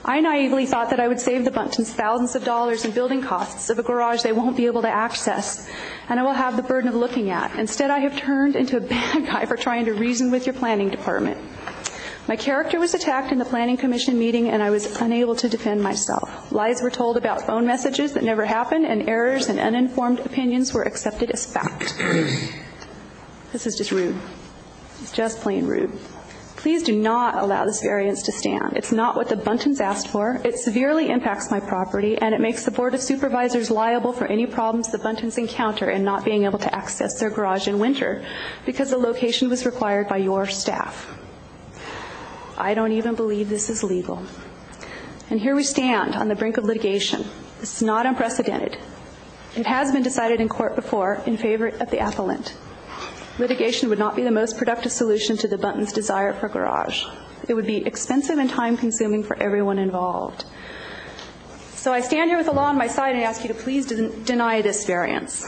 I naively thought that I would save the Buntons thousands of dollars in building costs of a garage they won't be able to access, and I will have the burden of looking at. Instead, I have turned into a bad guy for trying to reason with your planning department. My character was attacked in the Planning Commission meeting, and I was unable to defend myself. Lies were told about phone messages that never happened, and errors and uninformed opinions were accepted as fact. This is just rude. It's just plain rude. Please do not allow this variance to stand. It's not what the Buntons asked for. It severely impacts my property, and it makes the Board of Supervisors liable for any problems the Buntons encounter in not being able to access their garage in winter because the location was required by your staff. I don't even believe this is legal. And here we stand on the brink of litigation. This is not unprecedented. It has been decided in court before in favor of the appellant. Litigation would not be the most productive solution to the Buntons' desire for a garage. It would be expensive and time-consuming for everyone involved. So I stand here with the law on my side and ask you to please deny this variance.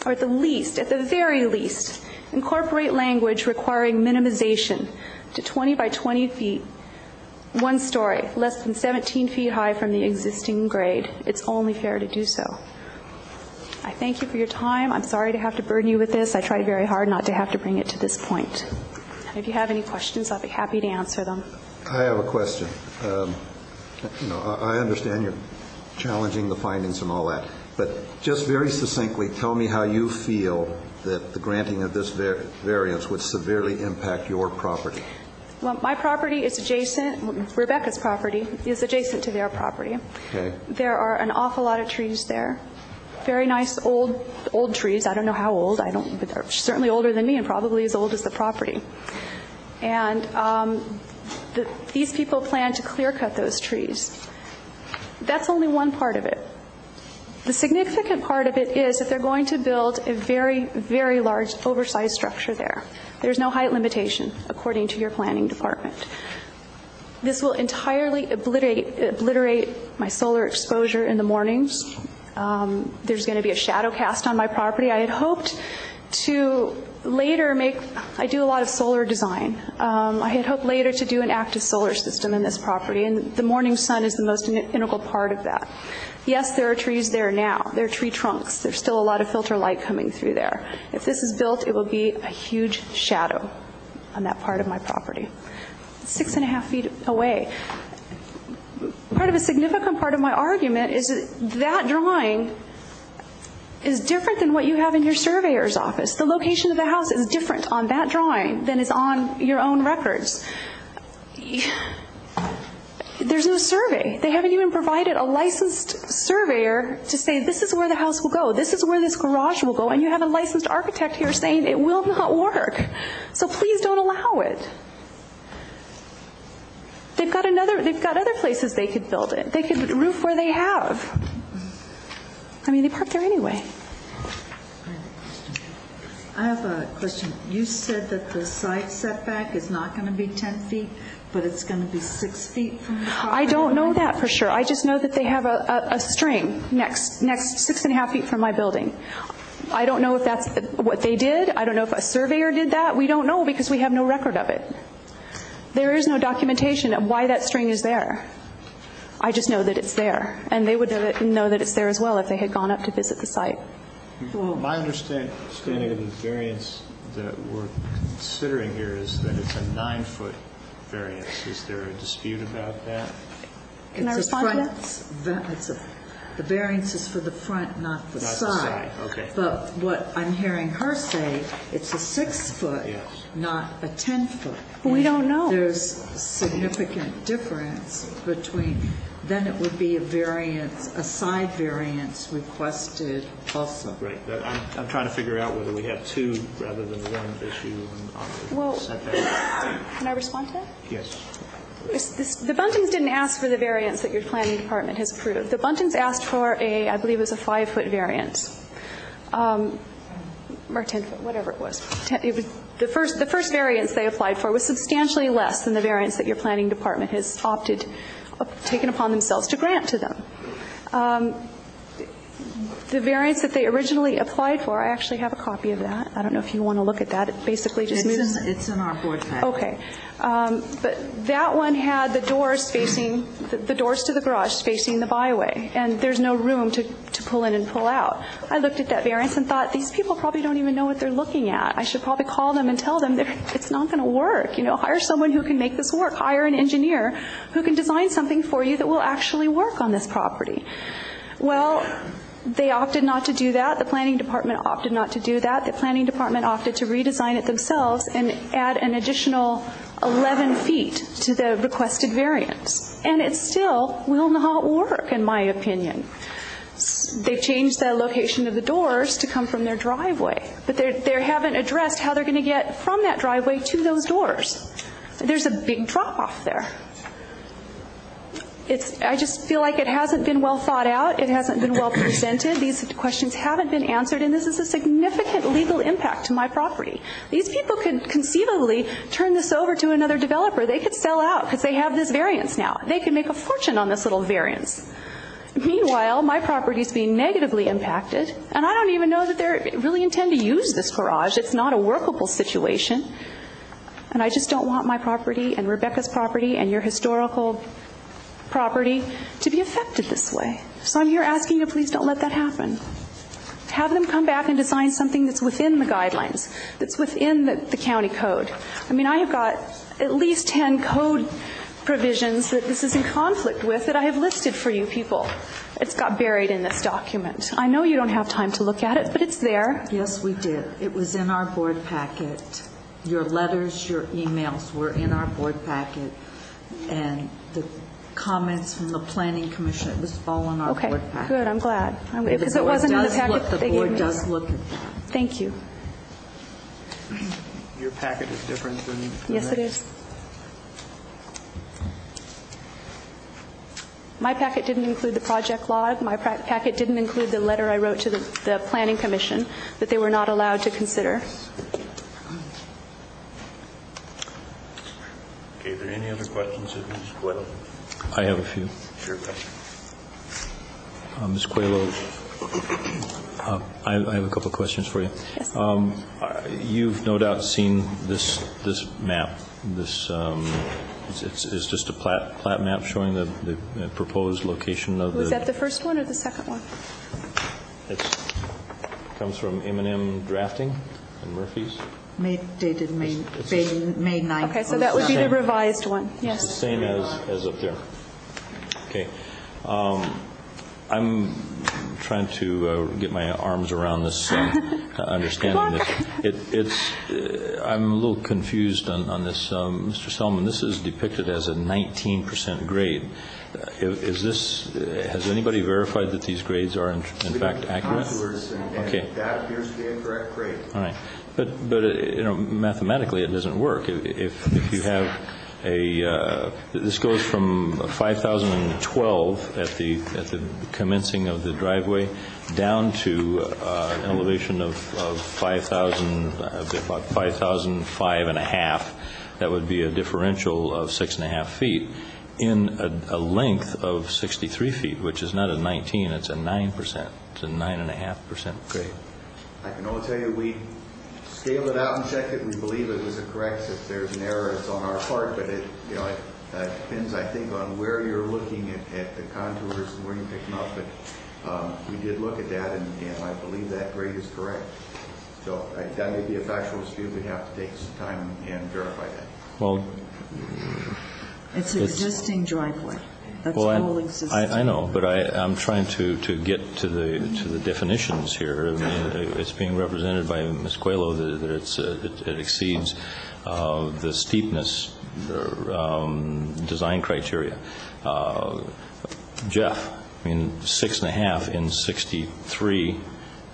Or at the very least, incorporate language requiring minimization to 20 by 20 feet, 1 story, less than 17 feet high from the existing grade. It's only fair to do so. I thank you for your time. I'm sorry to have to burden you with this. I tried very hard not to have to bring it to this point. And if you have any questions, I'll be happy to answer them. I have a question. I understand you're challenging the findings and all that, but just very succinctly tell me how you feel that the granting of this variance would severely impact your property. Well, my property is adjacent, Rebecca's property is adjacent to their property. Okay. There are an awful lot of trees there. Very nice old trees. I don't know how old. But they're certainly older than me and probably as old as the property. And these people plan to clear cut those trees. That's only one part of it. The significant part of it is that they're going to build a very, very large, oversized structure there. There's no height limitation, according to your planning department. This will entirely obliterate my solar exposure in the mornings. There's going to be a shadow cast on my property. I had hoped to later I do a lot of solar design. I had hoped later to do an active solar system in this property, and the morning sun is the most integral part of that. Yes, there are trees there now. There are tree trunks. There's still a lot of filter light coming through there. If this is built, it will be a huge shadow on that part of my property. 6.5 feet away. Part of a significant part of my argument is that drawing is different than what you have in your surveyor's office. The location of the house is different on that drawing than is on your own records. There's no survey. They haven't even provided a licensed surveyor to say this is where the house will go, this is where this garage will go, and you have a licensed architect here saying it will not work. So please don't allow it. They've got other places they could build it. They could roof where they have. I mean, they park there anyway. I have a question. You said that the side setback is not going to be 10 feet, but it's going to be 6 feet from the property I don't know line? that for sure. I just know that they have a string next 6.5 feet from my building. I don't know if that's what they did. I don't know if a surveyor did that. We don't know because we have no record of it. There is no documentation of why that string is there. I just know that it's there, and they would know that it's there as well if they had gone up to visit the site. Well, my understanding of the variance that we're considering here is that it's a 9-foot variance. Is there a dispute about that? Can I respond to that? The variance is for the front, not the side. Okay. But what I'm hearing her say, it's a 6-foot, not a 10-foot. We don't know. There's a significant difference between, then it would be a variance, a side variance requested also. Right. I'm trying to figure out whether we have two rather than one issue on the setback. Can I respond to that? Yes. The Buntings didn't ask for the variance that your planning department has approved. The Buntings asked for I believe it was a 5-foot variance, or 10-foot, whatever it was. The first variance they applied for was substantially less than the variance that your planning department has taken upon themselves to grant to them. The variance that they originally applied for, I actually have a copy of that. I don't know if you want to look at that. It basically just moves. It's in our board packet. Okay. But that one had the doors facing, the doors to the garage facing the byway, and there's no room to pull in and pull out. I looked at that variance and thought, these people probably don't even know what they're looking at. I should probably call them and tell them it's not going to work. Hire someone who can make this work. Hire an engineer who can design something for you that will actually work on this property. Well, they opted not to do that. The planning department opted not to do that. The planning department opted to redesign it themselves and add an additional 11 feet to the requested variance. And it still will not work, in my opinion. They've changed the location of the doors to come from their driveway, but they haven't addressed how they're going to get from that driveway to those doors. There's a big drop-off there. I just feel like it hasn't been well thought out. It hasn't been well presented. These questions haven't been answered, and this is a significant legal impact to my property. These people could conceivably turn this over to another developer. They could sell out because they have this variance now. They could make a fortune on this little variance. Meanwhile, my property is being negatively impacted, and I don't even know that they really intend to use this garage. It's not a workable situation. And I just don't want my property and Rebecca's property and your historical property to be affected this way. So I'm here asking you, please don't let that happen. Have them come back and design something that's within the guidelines, that's within the county code. I mean, I have got at least 10 code provisions that this is in conflict with that I have listed for you people. It's got buried in this document. I know you don't have time to look at it, but it's there. Yes, we did. It was in our board packet. Your letters, your emails were in our board packet, and the comments from the Planning Commission, it was all in our board packet. Okay, good. I'm glad. Because it wasn't in the packet that they The gave me. board does look at that. Thank you. Your packet is different than Yes, it is. My packet didn't include the project log. My packet didn't include the letter I wrote to the Planning Commission that they were not allowed to consider. Okay, are there any other questions of Ms. Coelho? I have a few. Sure. Ms. Coelho, I have a couple of questions for you. Yes. You've no doubt seen this map. This it's just a plat map showing the proposed location of the. Was that the first one or the second one? It comes from M&M Drafting and Murphy's. Dated May 9th. Okay, so that would be the revised one. Yes. It's the same as up there. Okay. I'm trying to get my arms around this, understanding this. I'm a little confused on this, Mr. Selman. This is depicted as a 19% grade. Has anybody verified that these grades are in fact accurate? Okay. That appears to be a correct grade. All right. But mathematically it doesn't work. If you have this goes from 5,012 at the commencing of the driveway down to an elevation of 5,000, about 5,005.5. That would be a differential of 6.5 feet in a length of 63 feet, which is not a 19, it's a 9%. It's a 9.5% grade. I can only tell you we scaled it out and checked it. We believe it was correct. If there's an error, it's on our part, but it depends, I think, on where you're looking at the contours and where you pick them up. But we did look at that, and I believe that grade is correct. So that may be a factual dispute. We have to take some time and verify that. Well, it's existing driveway. That's well, all existing. I know, but I'm trying to get to the definitions here. I mean, it's being represented by Ms. Coelho that it exceeds the steepness design criteria. Jeff, I mean, 6.5 in 63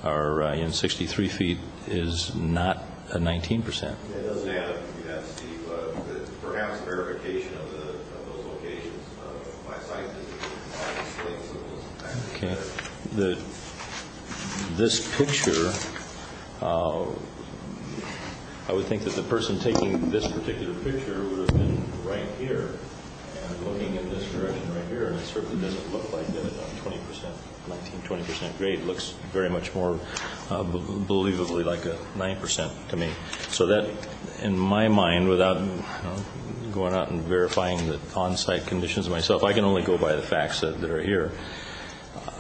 or in 63 feet is not a 19%. It doesn't add up to be that steep. Perhaps verification of those locations by site visit. Okay. This picture, I would think that the person taking this particular picture would have been right here and looking in this direction right here, and it certainly doesn't look like that on 20% grade. It looks very much more believably like a 9% to me. So that, in my mind, without going out and verifying the on-site conditions myself, I can only go by the facts that are here.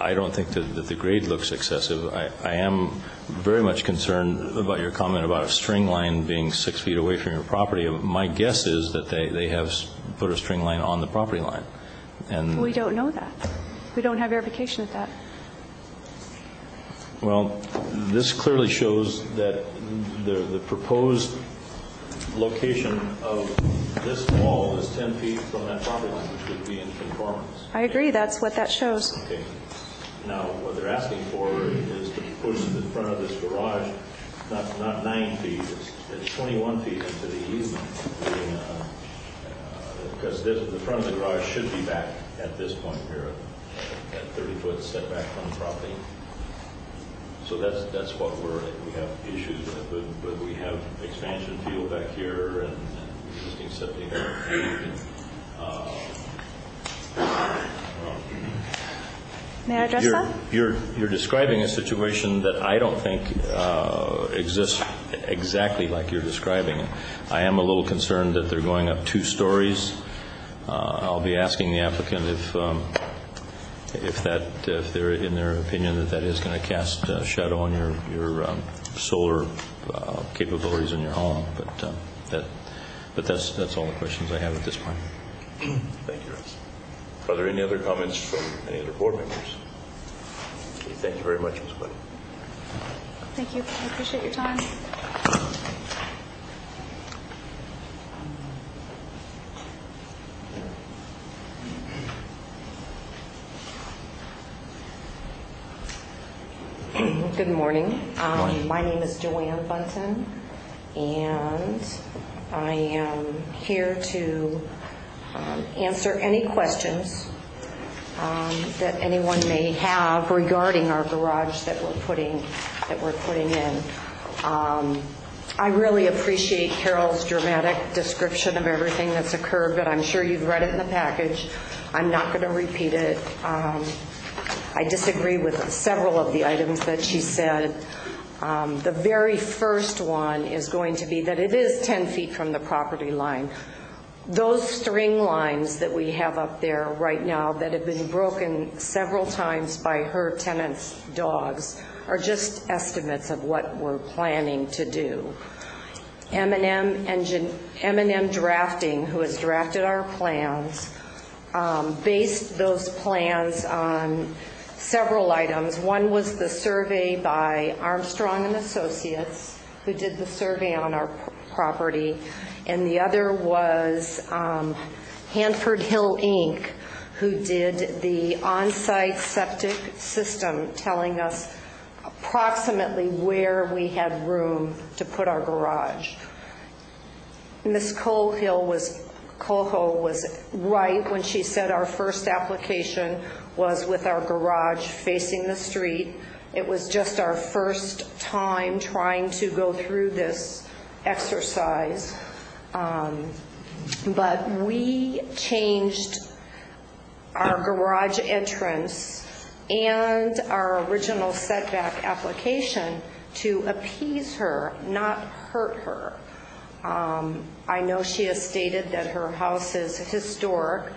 I don't think that the grade looks excessive. I am very much concerned about your comment about a string line being 6 feet away from your property. My guess is that they have put a string line on the property line. And we don't know that. We don't have verification of that. Well, this clearly shows that the proposed location of this wall is 10 feet from that property line, which would be in conformance. I agree. That's what that shows. Okay. Now, what they're asking for is to push the front of this garage not 9 feet, it's 21 feet into the easement, because the front of the garage should be back at this point here, at 30-foot setback from the property. So that's what we have issues with, but we have expansion field back here and existing septic. May I address that? You're describing a situation that I don't think exists exactly like you're describing it. I am a little concerned that they're going up 2 stories. I'll be asking the applicant if they're in their opinion that is going to cast a shadow on your solar capabilities in your home. But that's all the questions I have at this point. Thank you, Russ. Are there any other comments from any other board members? Okay, thank you very much, Ms. Buddy. Thank you. I appreciate your time. Good morning. My name is Joanne Bunton, and I am here to answer any questions that anyone may have regarding our garage that we're putting in. I really appreciate Carol's dramatic description of everything that's occurred, but I'm sure you've read it in the package. I'm not going to repeat it. I disagree with several of the items that she said. The very first one is going to be that it is 10 feet from the property line. Those string lines that we have up there right now that have been broken several times by her tenants' dogs are just estimates of what we're planning to do. M&M Drafting, who has drafted our plans, based those plans on several items. One was the survey by Armstrong and Associates, who did the survey on our property, and the other was Hanford Hill Inc., who did the on-site septic system, telling us approximately where we had room to put our garage. Ms. Coho was right when she said our first application was with our garage facing the street. It was just our first time trying to go through this exercise. But we changed our garage entrance and our original setback application to appease her, not hurt her. I know she has stated that her house is historic.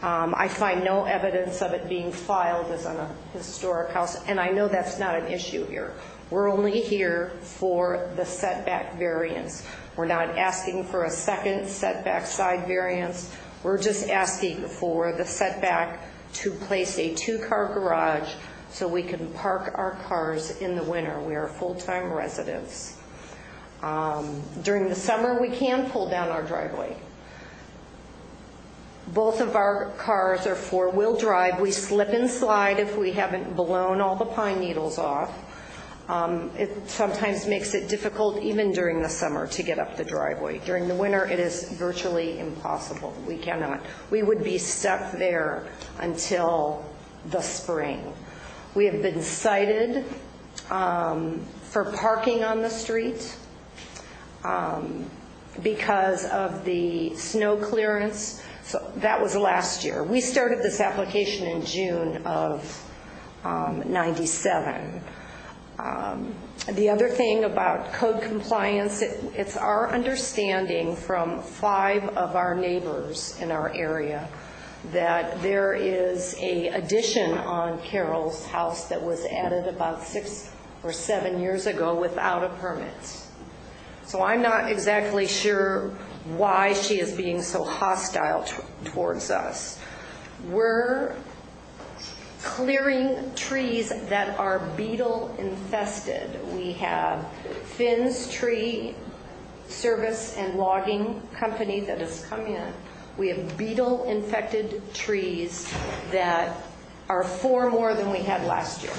I find no evidence of it being filed as a historic house, and I know that's not an issue here. We're only here for the setback variance. We're not asking for a second setback side variance. We're just asking for the setback to place a two-car garage so we can park our cars in the winter. We are full-time residents. During the summer, we can pull down our driveway. Both of our cars are four-wheel drive. We slip and slide if we haven't blown all the pine needles off. It sometimes makes it difficult even during the summer to get up the driveway. During the winter, it is virtually impossible. We cannot. We would be stuck there until the spring. We have been cited for parking on the street because of the snow clearance. So that was last year. We started this application in June of 97. The other thing about code compliance, it's our understanding from 5 of our neighbors in our area that there is a addition on Carol's house that was added about 6 or 7 years ago without a permit. So I'm not exactly sure why she is being so hostile towards us. We're clearing trees that are beetle infested. We have Finn's Tree Service and Logging Company that has come in. We have beetle infected trees that are 4 more than we had last year.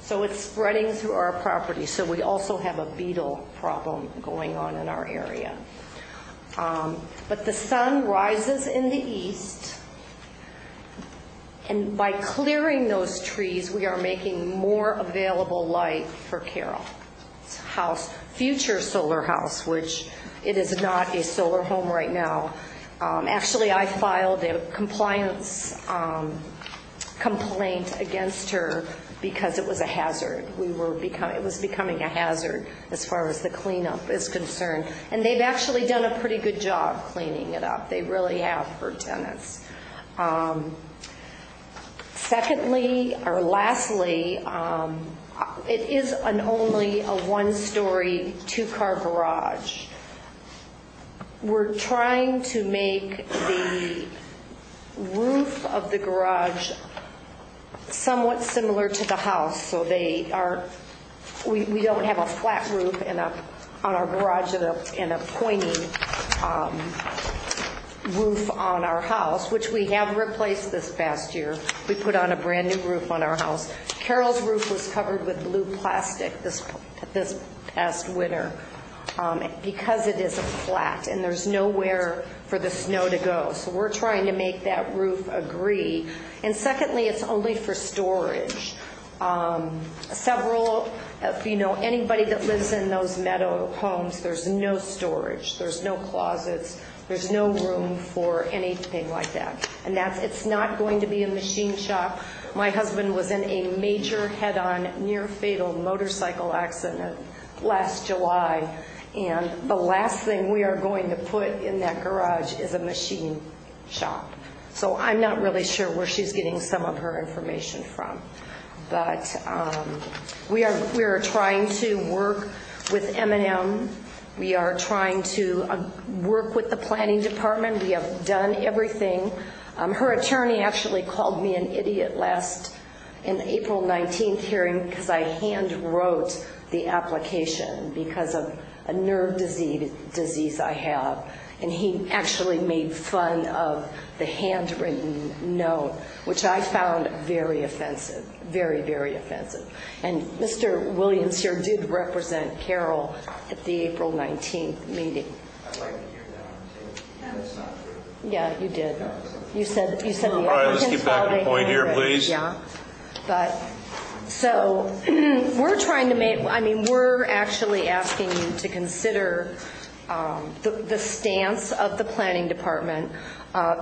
So it's spreading through our property. So we also have a beetle problem going on in our area. But the sun rises in the east, and by clearing those trees, we are making more available light for Carol's house, future solar house, which it is not a solar home right now. Actually, I filed a compliance complaint against her because it was a hazard. It was becoming a hazard as far as the cleanup is concerned. And they've actually done a pretty good job cleaning it up. They really have for tenants. Secondly, or lastly, it is only a 1-story, 2-car garage. We're trying to make the roof of the garage somewhat similar to the house, so they are, we don't have a flat roof and on our garage and a pointing roof on our house, which we have replaced this past year. We put on a brand new roof on our house. Carol's roof was covered with blue plastic this past winter because it is a flat and there's nowhere for the snow to go. So we're trying to make that roof agree. And secondly, it's only for storage. Several, if you know anybody that lives in those meadow homes, there's no storage, there's no closets, there's no room for anything like that. And it's not going to be a machine shop. My husband was in a major head-on, near-fatal motorcycle accident last July, and the last thing we are going to put in that garage is a machine shop. So I'm not really sure where she's getting some of her information from. But we are trying to work with M&M. We are trying to work with the planning department. We have done everything. Her attorney actually called me an idiot in the April 19th hearing because I hand wrote the application because of a nerve disease I have. And he actually made fun of the handwritten note, which I found very offensive, very, very offensive. And Mr. Williams here did represent Carol at the April 19th meeting. I'd like to hear that. That's not true. Yeah, you did. You said the All right, let's get back to the point here, please. Yeah, but so we're trying to we're actually asking you to consider the stance of the planning department.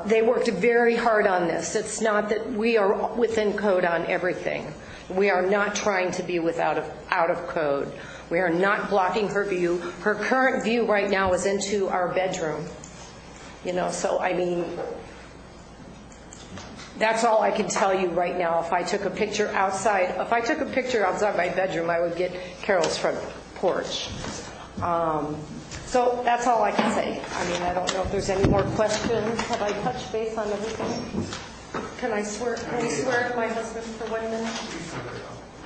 They worked very hard on this. It's not that we are within code on everything. We are not trying to be out of code. We are not blocking her view. Her current view right now is into our bedroom. So that's all I can tell you right now. If I took a picture outside my bedroom, I would get Carol's front porch. So that's all I can say. I don't know if there's any more questions. Have I touched base on everything? Can we swear to my husband for 1 minute?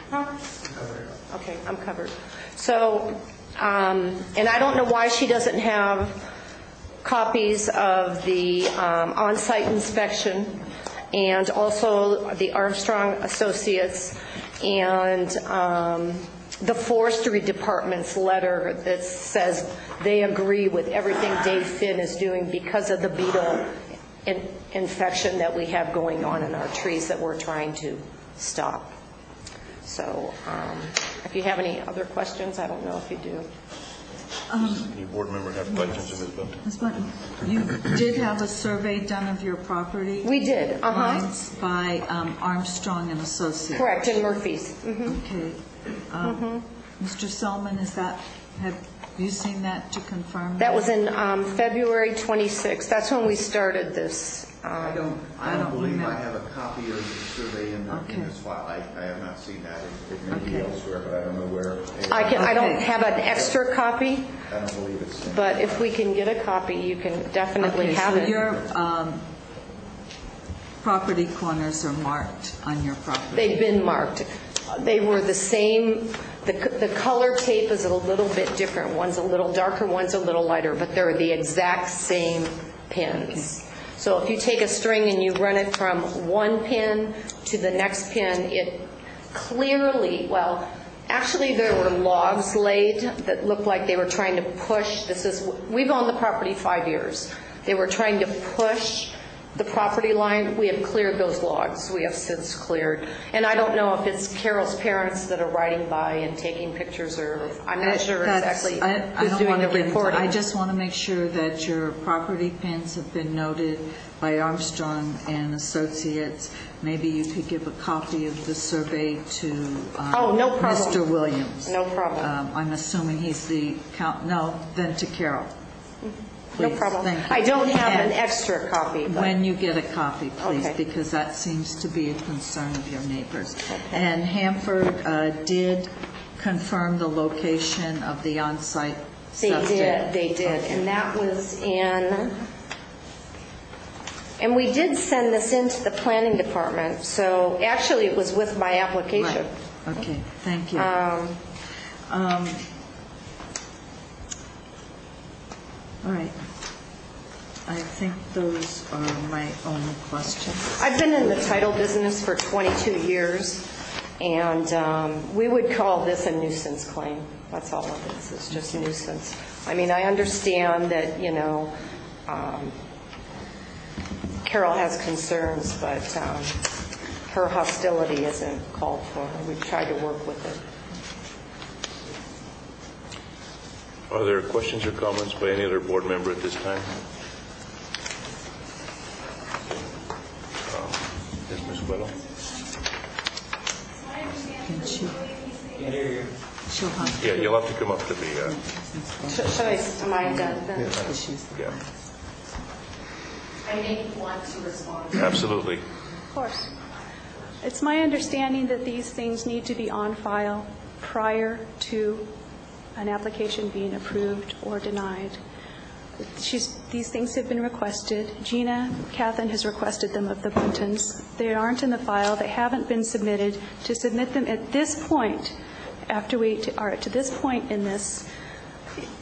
Huh? Okay, I'm covered. So, and I don't know why she doesn't have copies of the on-site inspection and also the Armstrong Associates and the Forestry Department's letter that says they agree with everything Dave Finn is doing because of the beetle infection that we have going on in our trees that we're trying to stop. So if you have any other questions, I don't know if you do. Any board member have questions of Ms. Bunton? Ms. Bunton, you did have a survey done of your property? We did, lines by Armstrong and Associates. Correct, in Murphy's. Mm-hmm. Okay. Mr. Selman, have you seen that to confirm? That was in February 26th. That's when we started this. I don't believe I have a copy of the survey in this file. I have not seen that. It may be elsewhere, but I don't know where. I don't have an extra copy. I don't believe it's. But if we can get a copy, you can definitely have it. Your property corners are marked on your property. They've been marked. They were the same. The color tape is a little bit different. One's a little darker, one's a little lighter, but they're the exact same pins. Okay. So if you take a string and you run it from one pin to the next pin, it clearly, actually there were logs laid that looked like they were trying to push. We've owned the property 5 years. They were trying to push the property line. We have cleared those logs. We have since cleared. And I don't know if it's Carol's parents that are riding by and taking pictures, or I'm not sure exactly who's doing the reporting. I just want to make sure that your property pins have been noted by Armstrong and Associates. Maybe you could give a copy of the survey to no problem. Mr. Williams. No problem. I'm assuming he's the then to Carol. Please, no problem. Thank you. I don't have an extra copy. When you get a copy, please, okay. Because that seems to be a concern of your neighbors. Okay. And Hanford did confirm the location of the on-site septic. They did. Okay. And that was in And we did send this into the planning department, so actually it was with my application. Right. Okay, thank you. All right. I think those are my only questions. I've been in the title business for 22 years, and we would call this a nuisance claim. That's all it is. It's just nuisance. I mean, I understand that, Carol has concerns, but her hostility isn't called for. We've tried to work with it. Are there questions or comments by any other board member at this time? Ms. Quello? Can she? She'll have to. Yeah, you'll have to come up to the... Am I done then? Yeah. I may want to respond. Absolutely. Of course. It's my understanding that these things need to be on file prior to an application being approved or denied. These things have been requested. Gina Cathan has requested them of the Buntons. They aren't in the file. They haven't been submitted. To submit them at this point, after we are to this point in this,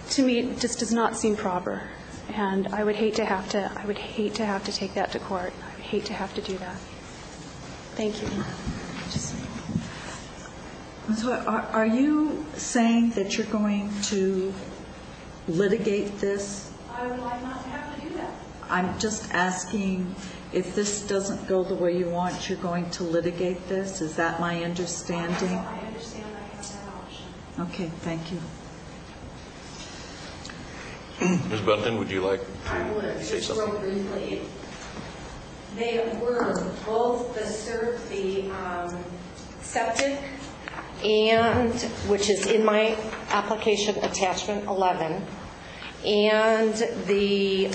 to me, just does not seem proper. And I would hate to have to take that to court. I would hate to have to do that. Thank you. So are you saying that you're going to litigate this? I would like not to have to do that. I'm just asking, if this doesn't go the way you want, you're going to litigate this? Is that my understanding? I understand I have that option. Okay, thank you. Ms. Bunton, would you like I would, to say just something? real briefly. They were both the septic and, which is in my application attachment 11, and the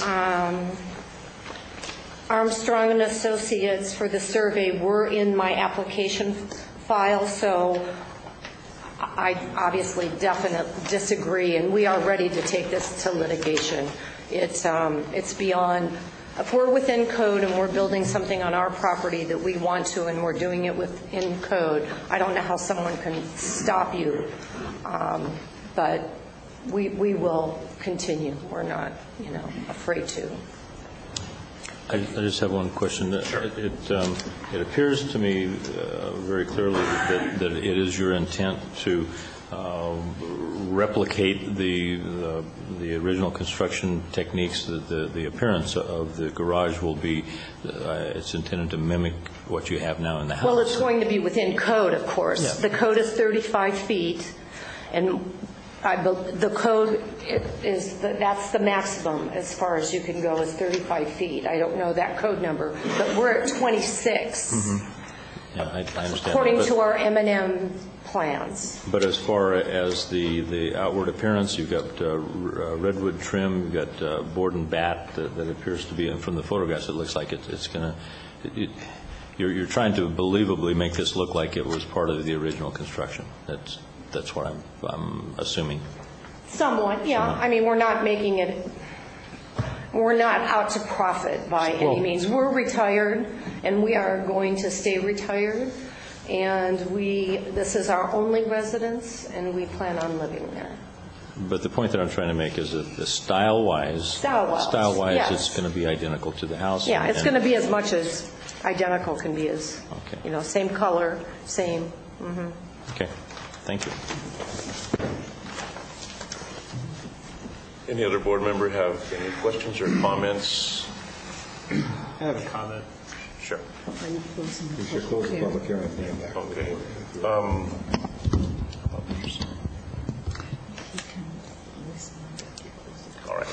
Armstrong and Associates for the survey were in my application file, so I obviously definitely disagree, and we are ready to take this to litigation. It's beyond, if we're within code and we're building something on our property that we want to and we're doing it within code, I don't know how someone can stop you, but we will continue. We're not, afraid to. I just have one question. It appears to me very clearly that it is your intent to replicate the original construction techniques. The appearance of the garage will be, it's intended to mimic what you have now in the house. Well, it's going to be within code, of course. Yeah. The code is 35 feet, and the code is, that's the maximum as far as you can go is 35 feet. I don't know that code number, but we're at 26. Mm-hmm. Yeah, I understand. According to our M&M plans. But as far as the outward appearance, you've got redwood trim, you've got board and bat that appears to be, and from the photographs it looks like it's going to, you're trying to believably make this look like it was part of the original construction. That's what I'm assuming. Somewhat, yeah. I mean, we're not making it, we're not out to profit by any means. We're retired, and we are going to stay retired, and this is our only residence, and we plan on living there. But the point that I'm trying to make is that style-wise, yes. It's going to be identical to the house. Yeah, it's going to be as much as identical can be as, same color, same. Mm-hmm. Okay. Thank you. Any other board member have any questions or comments? I have a comment. Sure. We should close the public hearing. Okay. All right.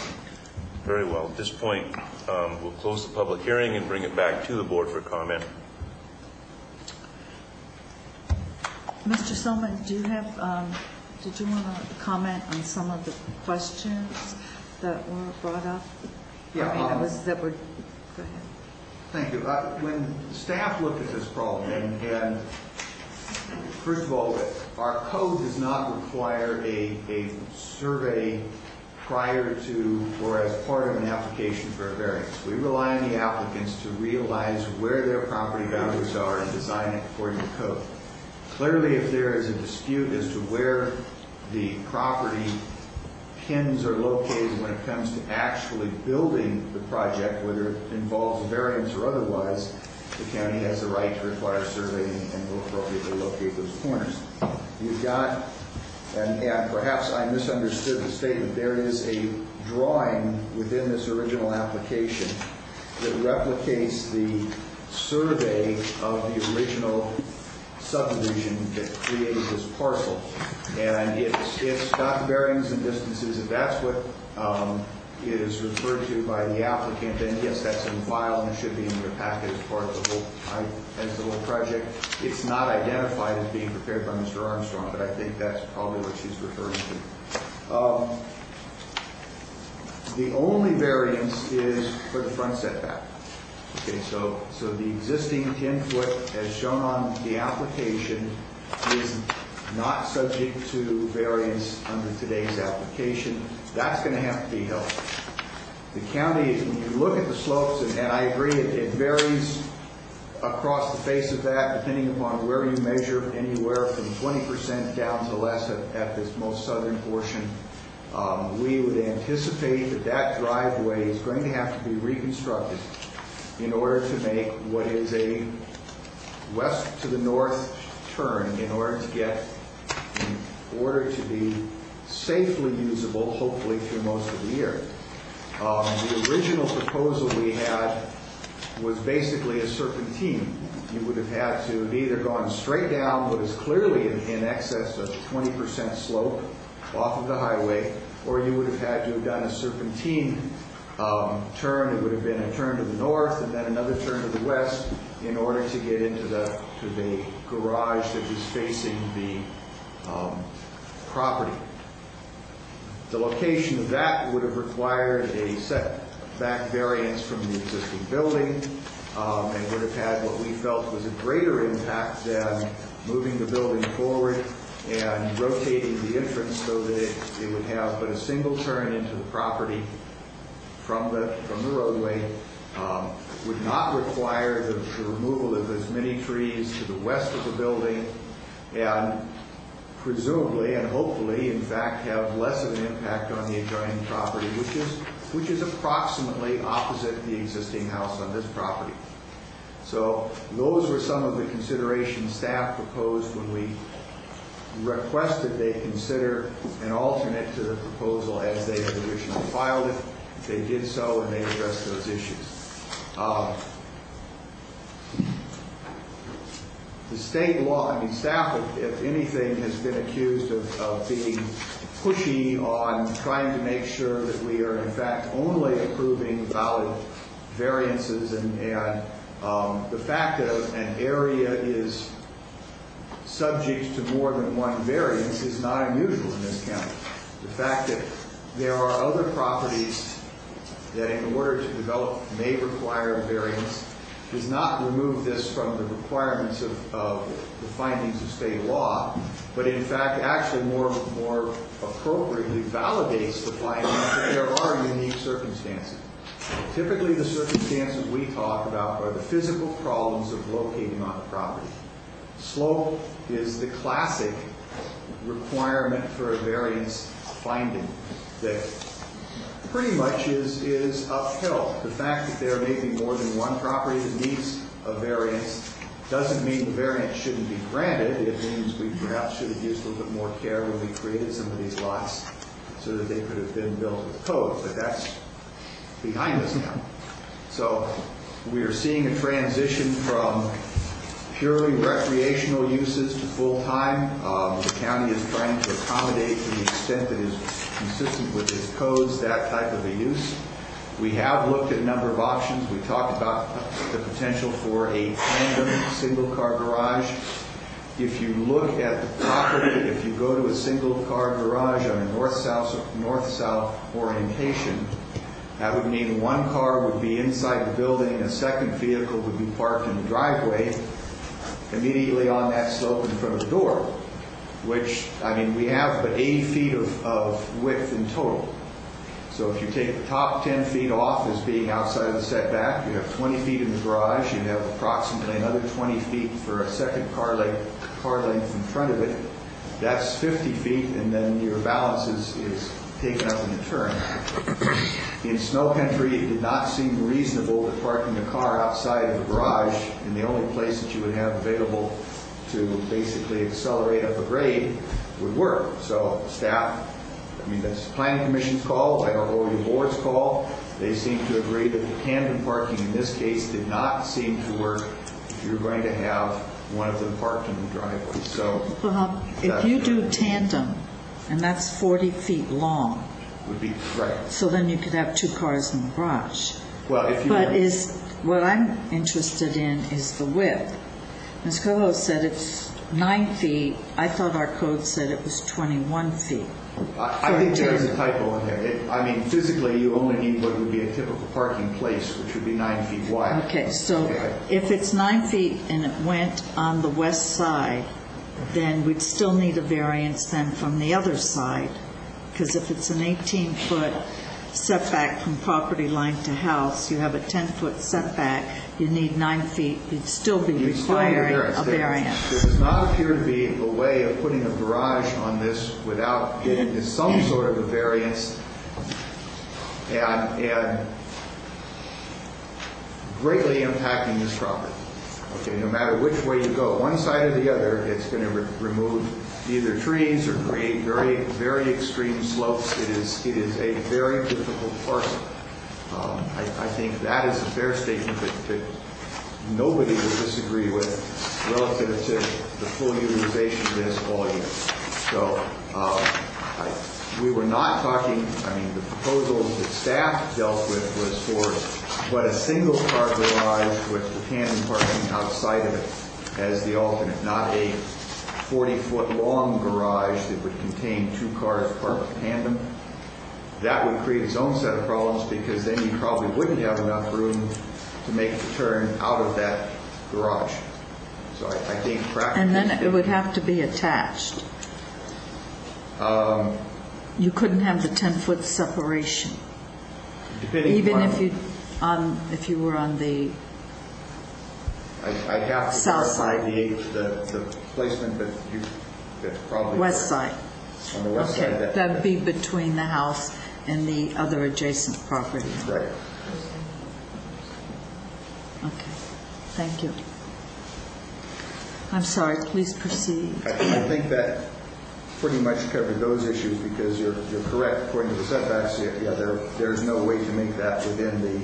Very well. At this point, we'll close the public hearing and bring it back to the board for comment. Mr. Selman, did you want to comment on some of the questions that were brought up? Yeah. Go ahead. Thank you. When staff looked at this problem, and first of all, our code does not require a survey prior to or as part of an application for a variance. We rely on the applicants to realize where their property boundaries are and design it according to code. Clearly, if there is a dispute as to where the property pins are located when it comes to actually building the project, whether it involves a variance or otherwise, the county has the right to require surveying and will appropriately locate those corners. You've got, and perhaps I misunderstood the statement, there is a drawing within this original application that replicates the survey of the original subdivision that created this parcel. And it's got bearings and distances. If that's what is referred to by the applicant, then yes, that's in file and it should be in your packet as part of the whole project. It's not identified as being prepared by Mr. Armstrong, but I think that's probably what she's referring to. The only variance is for the front setback. Okay, so the existing 10-foot, as shown on the application, is not subject to variance under today's application. That's going to have to be held. The county, when you look at the slopes, and I agree it varies across the face of that, depending upon where you measure, anywhere from 20% down to less at this most southern portion. We would anticipate that driveway is going to have to be reconstructed in order to make what is a west to the north turn in order to be safely usable, hopefully, through most of the year. The original proposal we had was basically a serpentine. You would have had to have either gone straight down what is clearly in excess of 20% slope off of the highway, or you would have had to have done a serpentine turn. It would have been a turn to the north and then another turn to the west in order to get into the garage that was facing the property. The location of that would have required a setback variance from the existing building and would have had what we felt was a greater impact than moving the building forward and rotating the entrance so that it would have but a single turn into the property from the roadway, would not require the removal of as many trees to the west of the building, and presumably and hopefully, in fact, have less of an impact on the adjoining property, which is approximately opposite the existing house on this property. So those were some of the considerations staff proposed when we requested they consider an alternate to the proposal as they had originally filed it. They did so and they addressed those issues. The state law, staff, if anything, has been accused of being pushy on trying to make sure that we are, in fact, only approving valid variances, and the fact that an area is subject to more than one variance is not unusual in this county. The fact that there are other properties that in order to develop may require a variance does not remove this from the requirements of the findings of state law, but in fact actually more appropriately validates the finding that there are unique circumstances. Typically the circumstances we talk about are the physical problems of locating on the property. Slope is the classic requirement for a variance finding that pretty much is upheld. The fact that there may be more than one property that needs a variance doesn't mean the variance shouldn't be granted. It means we perhaps should have used a little bit more care when we created some of these lots so that they could have been built with code, but that's behind us now. So we are seeing a transition from purely recreational uses to full-time. The county is trying to accommodate to the extent that is consistent with its codes that type of a use. We have looked at a number of options. We talked about the potential for a tandem single-car garage. If you look at the property, if you go to a single-car garage on a north-south orientation, that would mean one car would be inside the building, a second vehicle would be parked in the driveway immediately on that slope in front of the door, which, we have but 80 feet of width in total. So if you take the top 10 feet off as being outside of the setback, you have 20 feet in the garage, you have approximately another 20 feet for a second car length in front of it. That's 50 feet, and then your balance is taken up in the turn. In snow country, it did not seem reasonable that parking a car outside of a garage in the only place that you would have available to basically accelerate up a grade would work. So staff, I mean, that's the Planning Commission's call, or your board's call. They seem to agree that the tandem parking in this case did not seem to work if you're going to have one of them parked in the driveway. So if you do tandem, and that's 40 feet long, would be right. So then you could have 2 cars in the garage. Well, if you what I'm interested in is the width. Ms. Coho said it's 9 feet. I thought our code said it was 21 feet. I think there's a typo in there. I mean, physically, you only need what would be a typical parking place, which would be 9 feet wide. Okay, so if it's 9 feet and it went on the west side, then we'd still need a variance then from the other side, because if it's an 18-foot setback from property line to house, you have a 10-foot setback, you need 9 feet, you'd still be requiring a variance. There does not appear to be a way of putting a garage on this without getting to some sort of a variance and greatly impacting this property. Okay, no matter which way you go, one side or the other, it's going to remove either trees or create very, very extreme slopes. It is a very difficult parcel. I think that is a fair statement that nobody will disagree with relative to the full utilization of this all year. So we were not talking, I mean, the proposals that staff dealt with was for but a single car garage with the tandem parking outside of it as the alternate, not a 40-foot long garage that would contain 2 cars parked tandem. That would create its own set of problems because then you probably wouldn't have enough room to make the turn out of that garage. So I think practically... And then it would have to be attached. You couldn't have the 10-foot separation. Even if you were on the I'd have to south side, the placement, but that's probably west side. On the west side, that'd be between the house and the other adjacent property. Right. Okay. Thank you. I'm sorry. Please proceed. I think that pretty much covered those issues because you're correct. According to the setbacks, there's no way to make that within the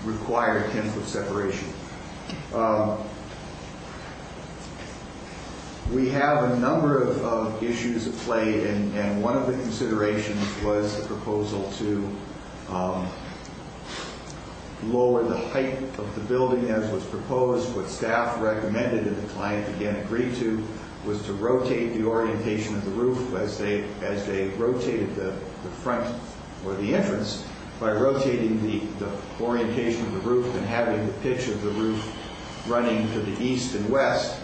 required 10-foot separation. We have a number of issues at play, and one of the considerations was the proposal to lower the height of the building as was proposed. What staff recommended and the client again agreed to was to rotate the orientation of the roof as they rotated the front or the entrance. By rotating the orientation of the roof and having the pitch of the roof running to the east and west,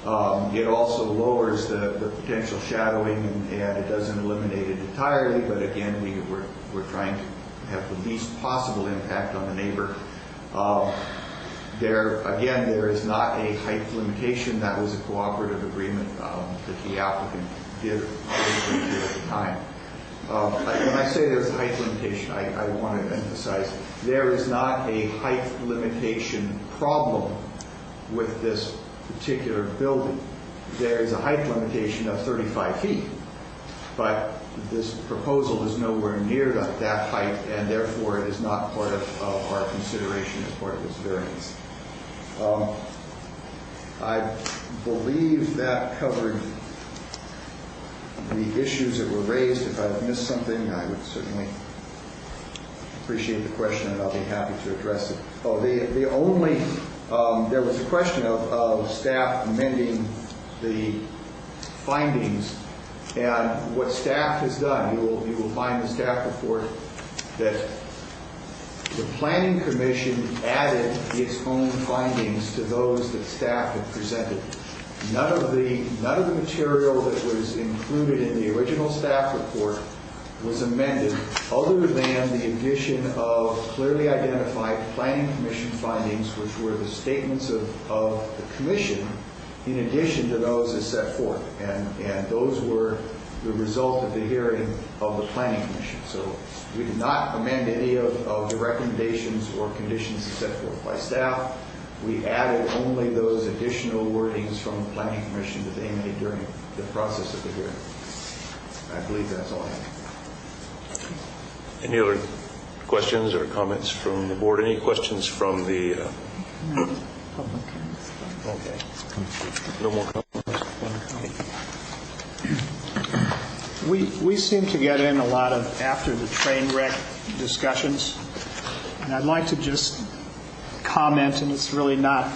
it also lowers the potential shadowing and it doesn't eliminate it entirely, but again, we're trying to have the least possible impact on the neighbor. There is not a height limitation. That was a cooperative agreement that the applicant did at the time. When I say there's a height limitation, I want to emphasize there is not a height limitation problem with this particular building. There is a height limitation of 35 feet, but this proposal is nowhere near that height, and therefore it is not part of our consideration as part of this variance. I believe that covered the issues that were raised. If I've missed something, I would certainly appreciate the question, and I'll be happy to address it. There was a question of staff amending the findings, and what staff has done, you will find in the staff report that the Planning Commission added its own findings to those that staff had presented. None of the material that was included in the original staff report was amended other than the addition of clearly identified planning commission findings, which were the statements of the commission in addition to those as set forth. And those were the result of the hearing of the planning commission. So we did not amend any of the recommendations or conditions as set forth by staff. We added only those additional wordings from the planning commission that they made during the process of the hearing. I believe that's all I have. Any other questions or comments from the board? Any questions from the... Okay. No more comments? We seem to get in a lot of after the train wreck discussions, and I'd like to just comment, and it's really not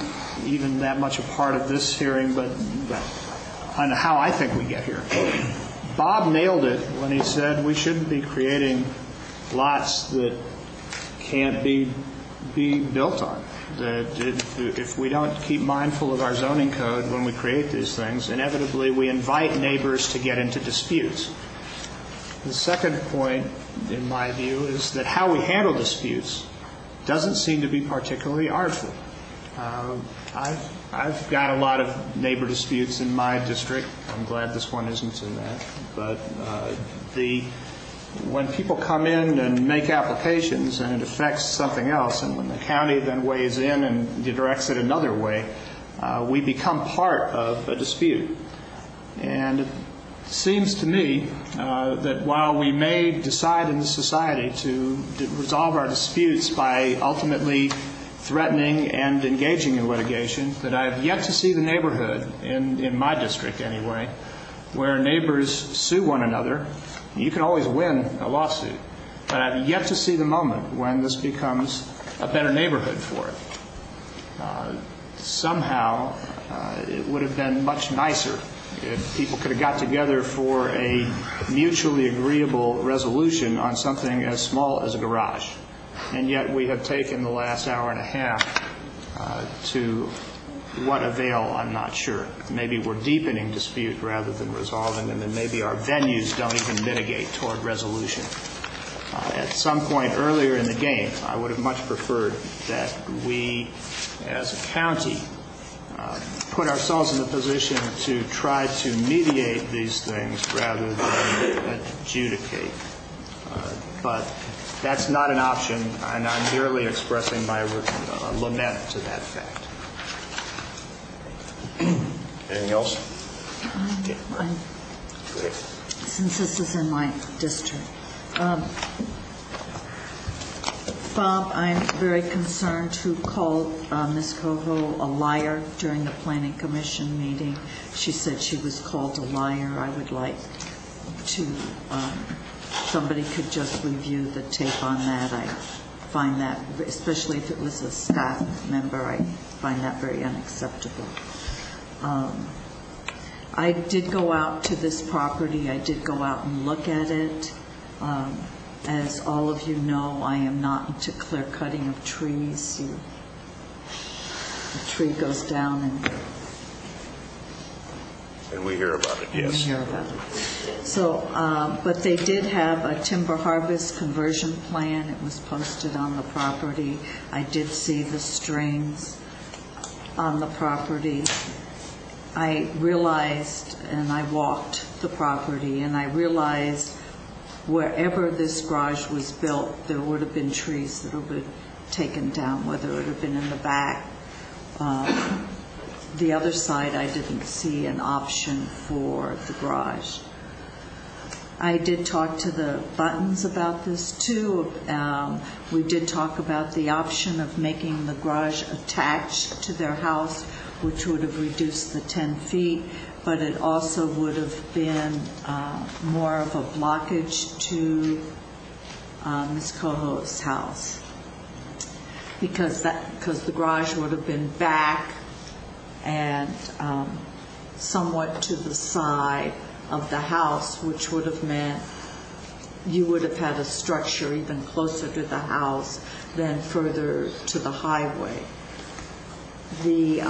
even that much a part of this hearing, but on how I think we get here. Bob nailed it when he said we shouldn't be creating lots that can't be built on. That if we don't keep mindful of our zoning code when we create these things, inevitably we invite neighbors to get into disputes. The second point, in my view, is that how we handle disputes doesn't seem to be particularly artful. I've got a lot of neighbor disputes in my district. I'm glad this one isn't in that. But when people come in and make applications and it affects something else, and when the county then weighs in and directs it another way, we become part of a dispute. And it seems to me that while we may decide in the society to resolve our disputes by ultimately threatening and engaging in litigation, that I've yet to see the neighborhood, in my district anyway, where neighbors sue one another. You can always win a lawsuit, but I've yet to see the moment when this becomes a better neighborhood for it. Somehow, it would have been much nicer if people could have got together for a mutually agreeable resolution on something as small as a garage. And yet we have taken the last hour and a half to what avail, I'm not sure. Maybe we're deepening dispute rather than resolving them, and maybe our venues don't even mitigate toward resolution. At some point earlier in the game, I would have much preferred that we, as a county, put ourselves in a position to try to mediate these things rather than adjudicate. But that's not an option, and I'm merely expressing my lament to that fact. Anything else? Since this is in my district. Bob, I'm very concerned who called Ms. Coho a liar during the Planning Commission meeting. She said she was called a liar. I would like to, somebody could just review the tape on that. I find that, especially if it was a staff member, I find that very unacceptable. I did go out to this property. I did go out and look at it. As all of you know, I am not into clear cutting of trees. A tree goes down and we hear about it, yes. We hear about it. So, but they did have a timber harvest conversion plan. It was posted on the property. I did see the strings on the property. I realized, and I walked the property, and I realized wherever this garage was built, there would have been trees that would have been taken down, whether it would have been in the back. The other side, I didn't see an option for the garage. I did talk to the Buttons about this too. We did talk about the option of making the garage attached to their house, which would have reduced the 10 feet, but it also would have been more of a blockage to Ms. Coho's house, because the garage would have been back and somewhat to the side of the house, which would have meant you would have had a structure even closer to the house than further to the highway. The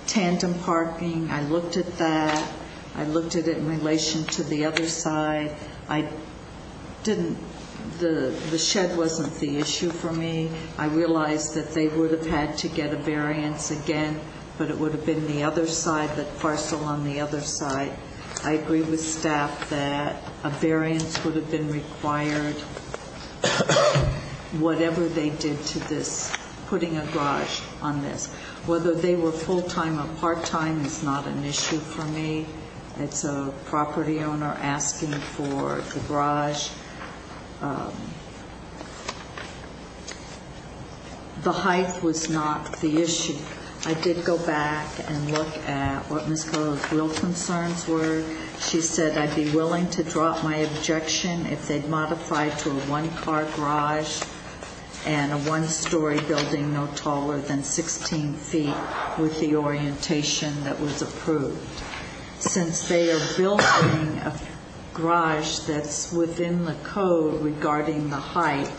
tandem parking, I looked at that. I looked at it in relation to the other side. I didn't, the shed wasn't the issue for me. I realized that they would have had to get a variance again, but it would have been the other side, the parcel on the other side. I agree with staff that a variance would have been required, whatever they did to this, putting a garage on this. Whether they were full-time or part-time is not an issue for me. It's a property owner asking for the garage. The height was not the issue. I did go back and look at what Ms. Cole's real concerns were. She said I'd be willing to drop my objection if they'd modify to a one-car garage and a one-story building no taller than 16 feet with the orientation that was approved. Since they are building a garage that's within the code regarding the height,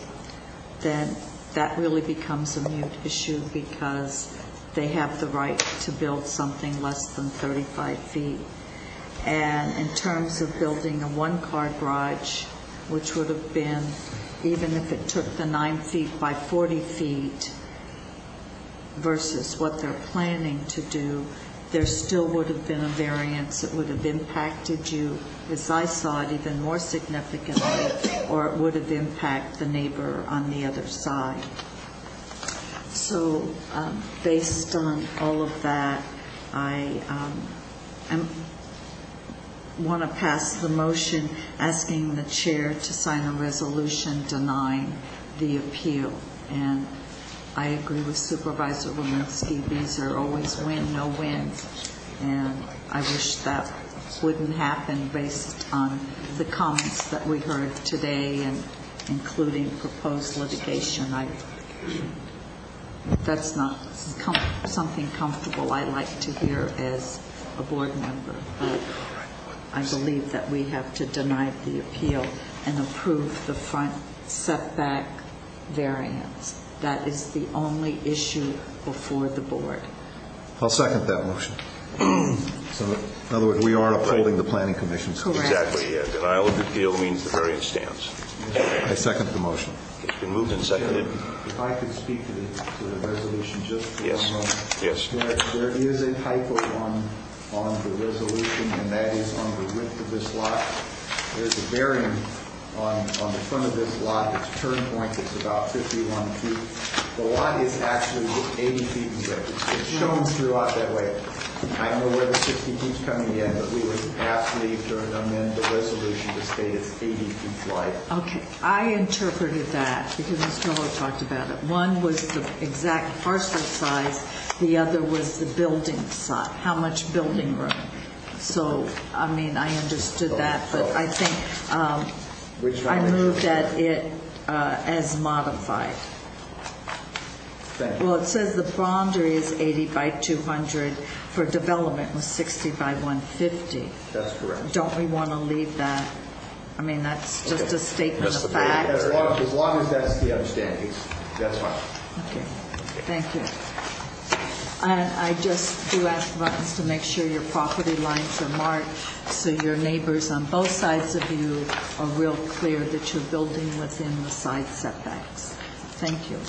then that really becomes a moot issue because they have the right to build something less than 35 feet. And in terms of building a one-car garage, which would have been, even if it took the 9 feet by 40 feet versus what they're planning to do, there still would have been a variance. It would have impacted you, as I saw it, even more significantly, or it would have impacted the neighbor on the other side. So based on all of that, I want to pass the motion asking the chair to sign a resolution denying the appeal. And I agree with Supervisor Lewinsky. These are always win, no win. And I wish that wouldn't happen based on the comments that we heard today and including proposed litigation. That's not something comfortable I like to hear as a board member. But I believe that we have to deny the appeal and approve the front setback variance. That is the only issue before the board. I'll second that motion. So, in other words, we are upholding the Planning Commission's. Correct. Exactly, yeah. Denial of the appeal means the variance stands. I second the motion. It's been moved and seconded. If I could speak to the resolution just for one moment. Yes. There is a typo on the resolution, and that is on the width of this lot. There's a bearing on the front of this lot, its turn point that's about 51 feet. The lot is actually 80 feet in width. It's shown throughout that way. I don't know where the 60 feet's coming in, but we would ask leave to amend the resolution to state it's 80 feet wide. Okay. I interpreted that because Mr. Miller talked about it. One was the exact parcel size. The other was the building size, how much building room. So, I mean, I understood that, but I think I moved at it as modified. Well, it says the boundary is 80 by 200. For development was 60 by 150. That's correct. Don't we want to leave that? I mean, that's just a statement of fact. As long as that's the understanding, that's fine. Okay. Thank you. And I just do ask buttons to make sure your property lines are marked so your neighbors on both sides of you are real clear that you're building within the side setbacks. Thank you.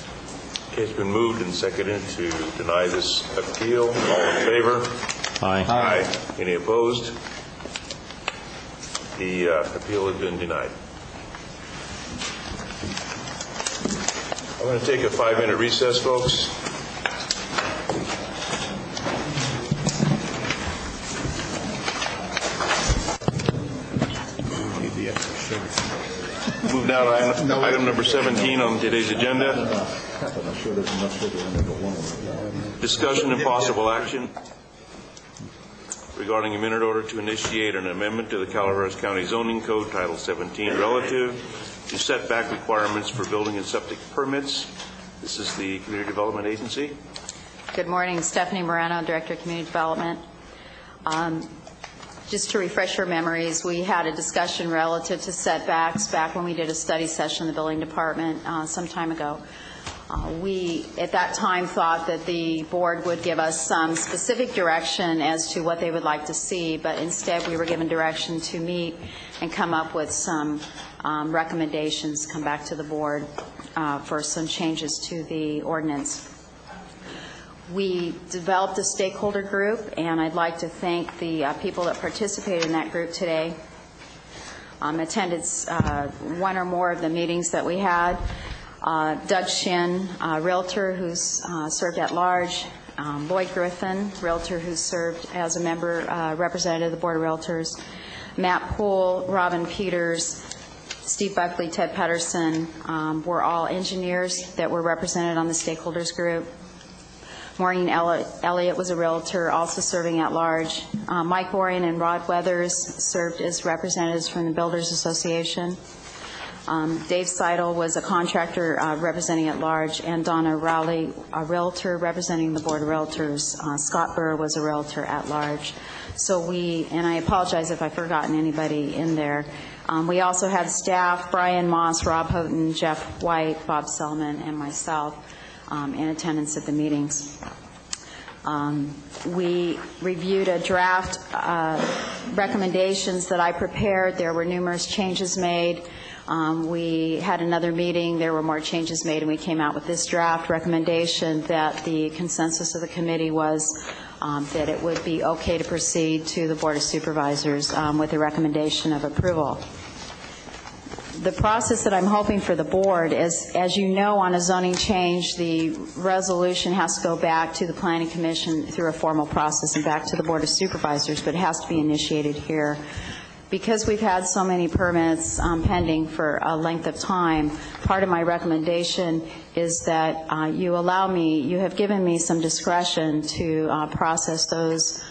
Okay, it's been moved and seconded to deny this appeal. All in favor? Aye. Aye. Any opposed? The appeal has been denied. I'm going to take a 5-minute recess, folks. Move now to item number 17 on today's agenda. Discussion and possible action regarding a minute order to initiate an amendment to the Calaveras County Zoning Code, Title 17, relative to setback requirements for building and septic permits. This is the Community Development Agency. Good morning. Stephanie Morano, Director of Community Development. Just to refresh your memories, we had a discussion relative to setbacks back when we did a study session in the building department some time ago. We, at that time, thought that the board would give us some specific direction as to what they would like to see, but instead we were given direction to meet and come up with some recommendations, come back to the board for some changes to the ordinance. We developed a stakeholder group, and I'd like to thank the people that participated in that group today. Attended one or more of the meetings that we had. Doug Shin, Realtor, who's served at large. Lloyd Griffin, Realtor, who's served as a member, representative of the Board of Realtors. Matt Poole, Robin Peters, Steve Buckley, Ted Pedersen were all engineers that were represented on the stakeholders group. Maureen Elliott was a Realtor, also serving at large. Mike Boring and Rod Weathers served as representatives from the Builders Association. Dave Seidel was a contractor representing at large, and Donna Rowley, a Realtor representing the Board of Realtors. Scott Burr was a Realtor at large. So and I apologize if I've forgotten anybody in there. We also had staff, Brian Moss, Rob Houghton, Jeff White, Bob Selman, and myself in attendance at the meetings. We reviewed a draft recommendations that I prepared. There were numerous changes made. We had another meeting. There were more changes made, and we came out with this draft recommendation that the consensus of the committee was that it would be okay to proceed to the Board of Supervisors with a recommendation of approval. The process that I'm hoping for the board is, as you know, on a zoning change, the resolution has to go back to the Planning Commission through a formal process and back to the Board of Supervisors, but it has to be initiated here. Because we've had so many permits pending for a length of time, part of my recommendation is that you have given me some discretion to process those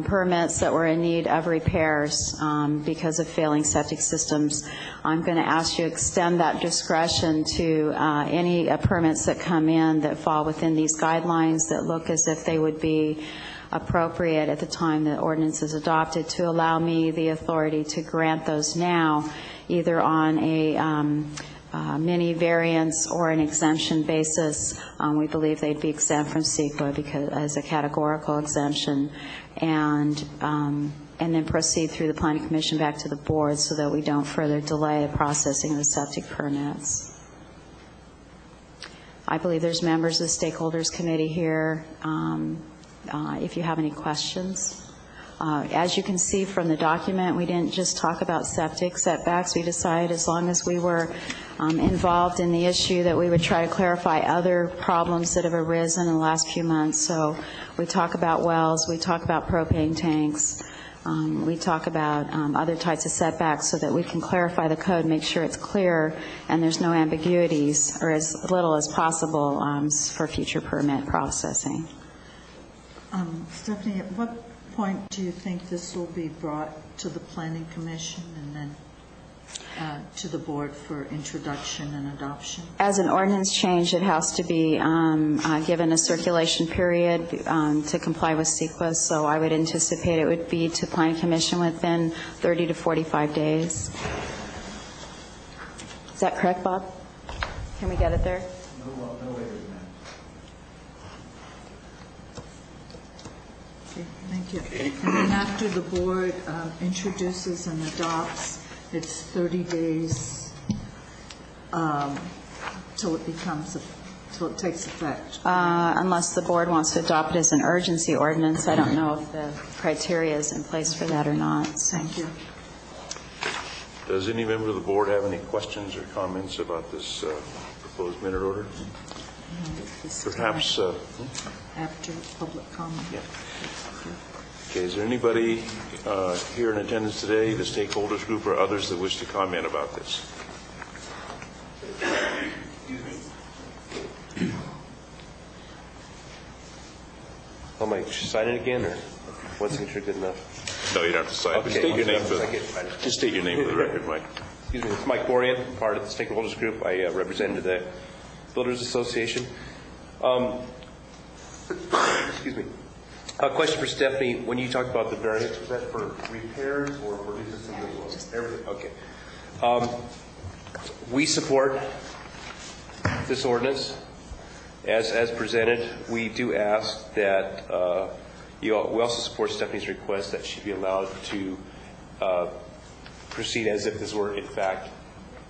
permits that were in need of repairs because of failing septic systems. I'm going to ask you to extend that discretion to any permits that come in that fall within these guidelines that look as if they would be appropriate at the time the ordinance is adopted, to allow me the authority to grant those now, either on a mini variance or an exemption basis. We believe they'd be exempt from CEQA because as a categorical exemption, and then proceed through the Planning Commission back to the board so that we don't further delay the processing of the septic permits. I believe there's members of the Stakeholders Committee here. If you have any questions. As you can see from the document, we didn't just talk about septic setbacks. We decided as long as we were involved in the issue that we would try to clarify other problems that have arisen in the last few months. So we talk about wells, we talk about propane tanks, we talk about other types of setbacks so that we can clarify the code, make sure it's clear and there's no ambiguities, or as little as possible for future permit processing. Stephanie, at what point do you think this will be brought to the Planning Commission and then to the board for introduction and adoption? As an ordinance change, it has to be given a circulation period to comply with CEQA, so I would anticipate it would be to Planning Commission within 30 to 45 days. Is that correct, Bob? Can we get it there? No later than that. Okay, thank you. And then after the board introduces and adopts, it's 30 days till it takes effect. Unless the board wants to adopt it as an urgency ordinance. I don't know if the criteria is in place for that or not. So. Thank you. Does any member of the board have any questions or comments about this proposed minute order? Perhaps after public comment. Yeah. Okay, is there anybody here in attendance today, the stakeholders group or others that wish to comment about this? Excuse me. Am I sign it again, or one signature good enough? No, you don't have to sign. Okay. Just state your name for the record, Mike. Excuse me, it's Mike Borian, part of the stakeholders group. I represented the Builders Association. Excuse me. A question for Stephanie. When you talked about the variance, was that for repairs or for new systems as well? Everything. Okay. We support this ordinance. As presented, we do ask that we also support Stephanie's request that she be allowed to proceed as if this were, in fact,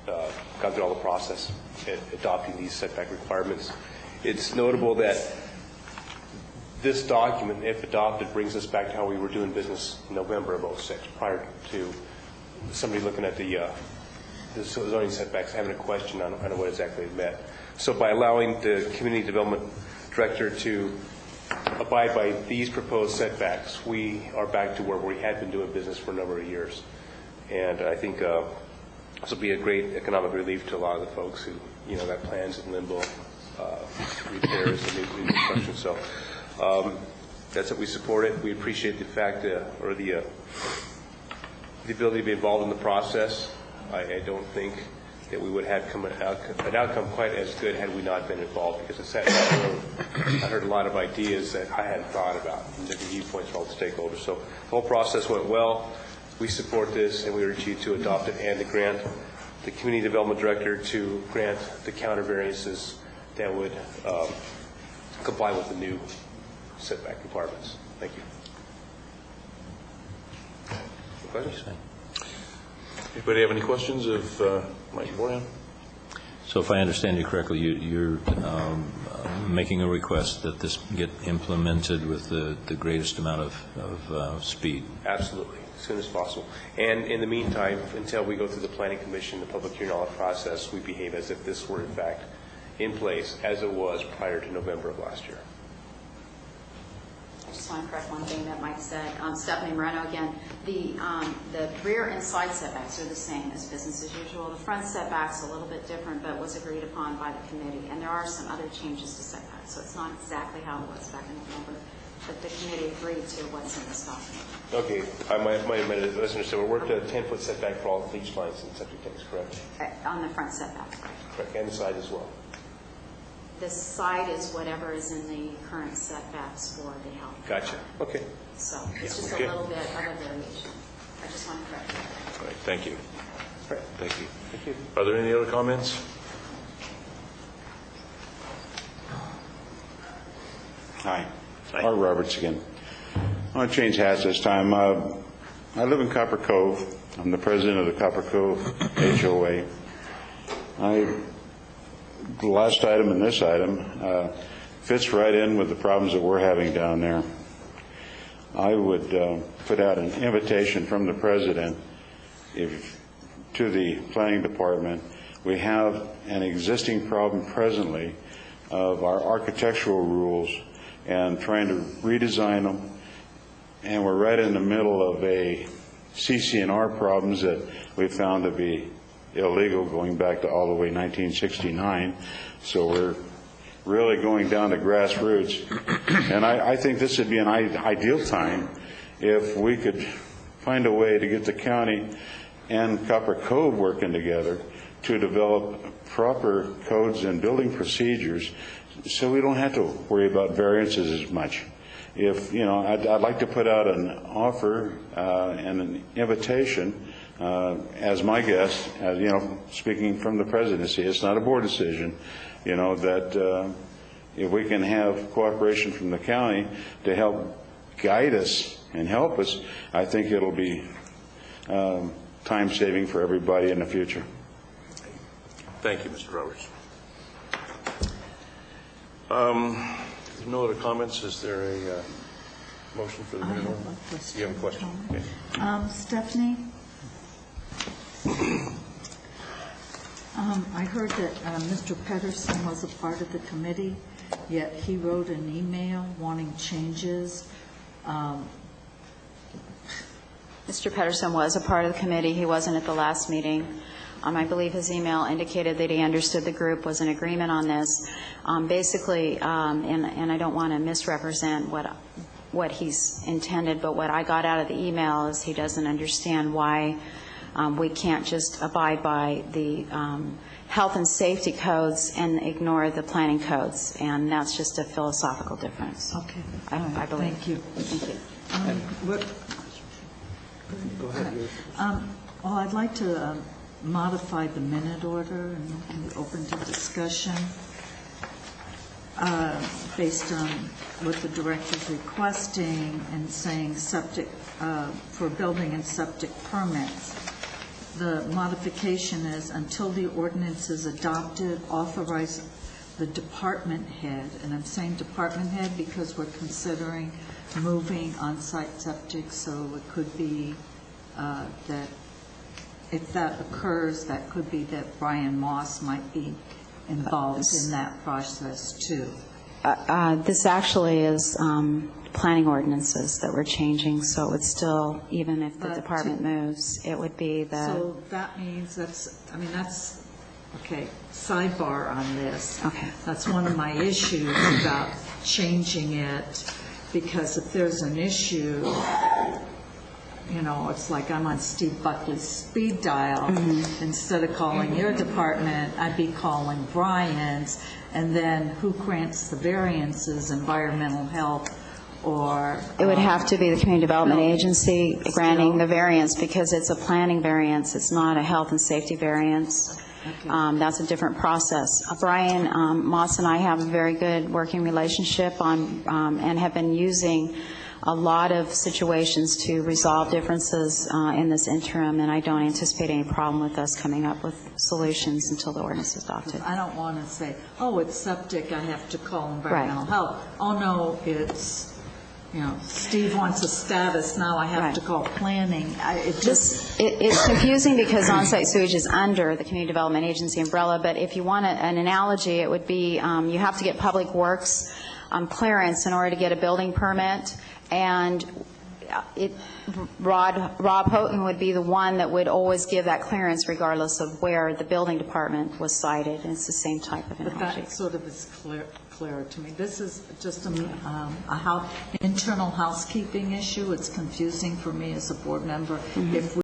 gone through all the process, adopting these setback requirements. It's notable that this document, if adopted, brings us back to how we were doing business in November of 2006, prior to somebody looking at the zoning setbacks, having a question on what exactly it meant. So by allowing the community development director to abide by these proposed setbacks, we are back to where we had been doing business for a number of years. And I think this will be a great economic relief to a lot of the folks who, got plans in limbo, repairs and new construction. So that's what we support it. We appreciate the fact or the ability to be involved in the process. I don't think that we would have an outcome quite as good had we not been involved, because I heard a lot of ideas that I hadn't thought about and different viewpoints from all the stakeholders. So the whole process went well. We support this, and we urge you to adopt it and to grant the community development director to grant the counter variances that would comply with the new setback requirements. Thank you. Any questions? Anybody have any questions of Mike Moran? So if I understand you correctly, you're making a request that this get implemented with the greatest amount of speed. Absolutely, as soon as possible. And in the meantime, until we go through the Planning Commission, the public hearing, all the process, we behave as if this were in fact in place as it was prior to November of last year. I just want to correct one thing that Mike said. Stephanie Moreno again. The rear and side setbacks are the same as business as usual. The front setbacks a little bit different, but was agreed upon by the committee. And there are some other changes to setbacks, so it's not exactly how it was back in November. But the committee agreed to what's in this document. Okay, I might have misunderstood. We're at a 10-foot setback for all leach lines and septic tanks, correct? On the front setbacks, right. Correct, and the side as well. The side is whatever is in the current setbacks for the health. Gotcha. Okay. So it's just a little bit of a variation. I just want to correct that. All right. Thank you. Right. Thank you. Thank you. Are there any other comments? Hi. Art Roberts again. I want to change hats this time. I live in Copper Cove. I'm the president of the Copper Cove HOA. The last item and this item fits right in with the problems that we're having down there. I would put out an invitation from the president to the planning department. We have an existing problem presently of our architectural rules and trying to redesign them, and we're right in the middle of a CC&R problems that we found to be illegal going back to all the way 1969. So we're really going down to grassroots. And I think this would be an ideal time if we could find a way to get the county and Copper Cove working together to develop proper codes and building procedures so we don't have to worry about variances as much. If, I'd like to put out an offer and an invitation as my guest, speaking from the presidency, it's not a board decision, that if we can have cooperation from the county to help guide us and help us, I think it'll be time-saving for everybody in the future. Thank you, Mr. Roberts. No other comments? Is there a motion for the minute? You have a question? Okay. Stephanie? I heard that Mr. Pedersen was a part of the committee, yet he wrote an email wanting changes. Mr. Pedersen was a part of the committee. He wasn't at the last meeting. I believe his email indicated that he understood the group was in agreement on this. Basically, and I don't want to misrepresent what he's intended, but what I got out of the email is he doesn't understand why we can't just abide by the health and safety codes and ignore the planning codes, and that's just a philosophical difference. Okay. I believe. Thank you. Thank you. Go ahead. Well, I'd like to modify the minute order and open to discussion. based on what the director's requesting and saying septic, for building and septic permits. The modification is until the ordinance is adopted, authorize the department head, and I'm saying department head because we're considering moving on-site septic, so it could be that if that occurs, that could be that Brian Moss might be involved in that process too. This actually is planning ordinances that we're changing, so it would still, even if the department moves, it would be the... So that means okay, sidebar on this. Okay. That's one of my issues about changing it, because if there's an issue, you know, it's like I'm on Steve Buckley's speed dial. Mm-hmm. Instead of calling your department, I'd be calling Brian's, and then who grants the variances, environmental health, or... It would have to be the Community Development Agency granting the variance, because it's a planning variance. It's not a health and safety variance. Okay. That's a different process. Brian Moss and I have a very good working relationship on and have been using a lot of situations to resolve differences in this interim, and I don't anticipate any problem with us coming up with solutions until the ordinance is adopted. I don't want to say, oh, it's septic, I have to call environmental health. Oh, no, it's... You know, Steve wants a status, now I have to call planning. It's confusing because on-site sewage is under the Community Development Agency umbrella, but if you want an analogy, it would be you have to get public works clearance in order to get a building permit, and Rob Houghton would be the one that would always give that clearance regardless of where the building department was sited, and it's the same type of analogy. But that sort of is clear to me. This is just an internal housekeeping issue. It's confusing for me as a board member. Mm-hmm. If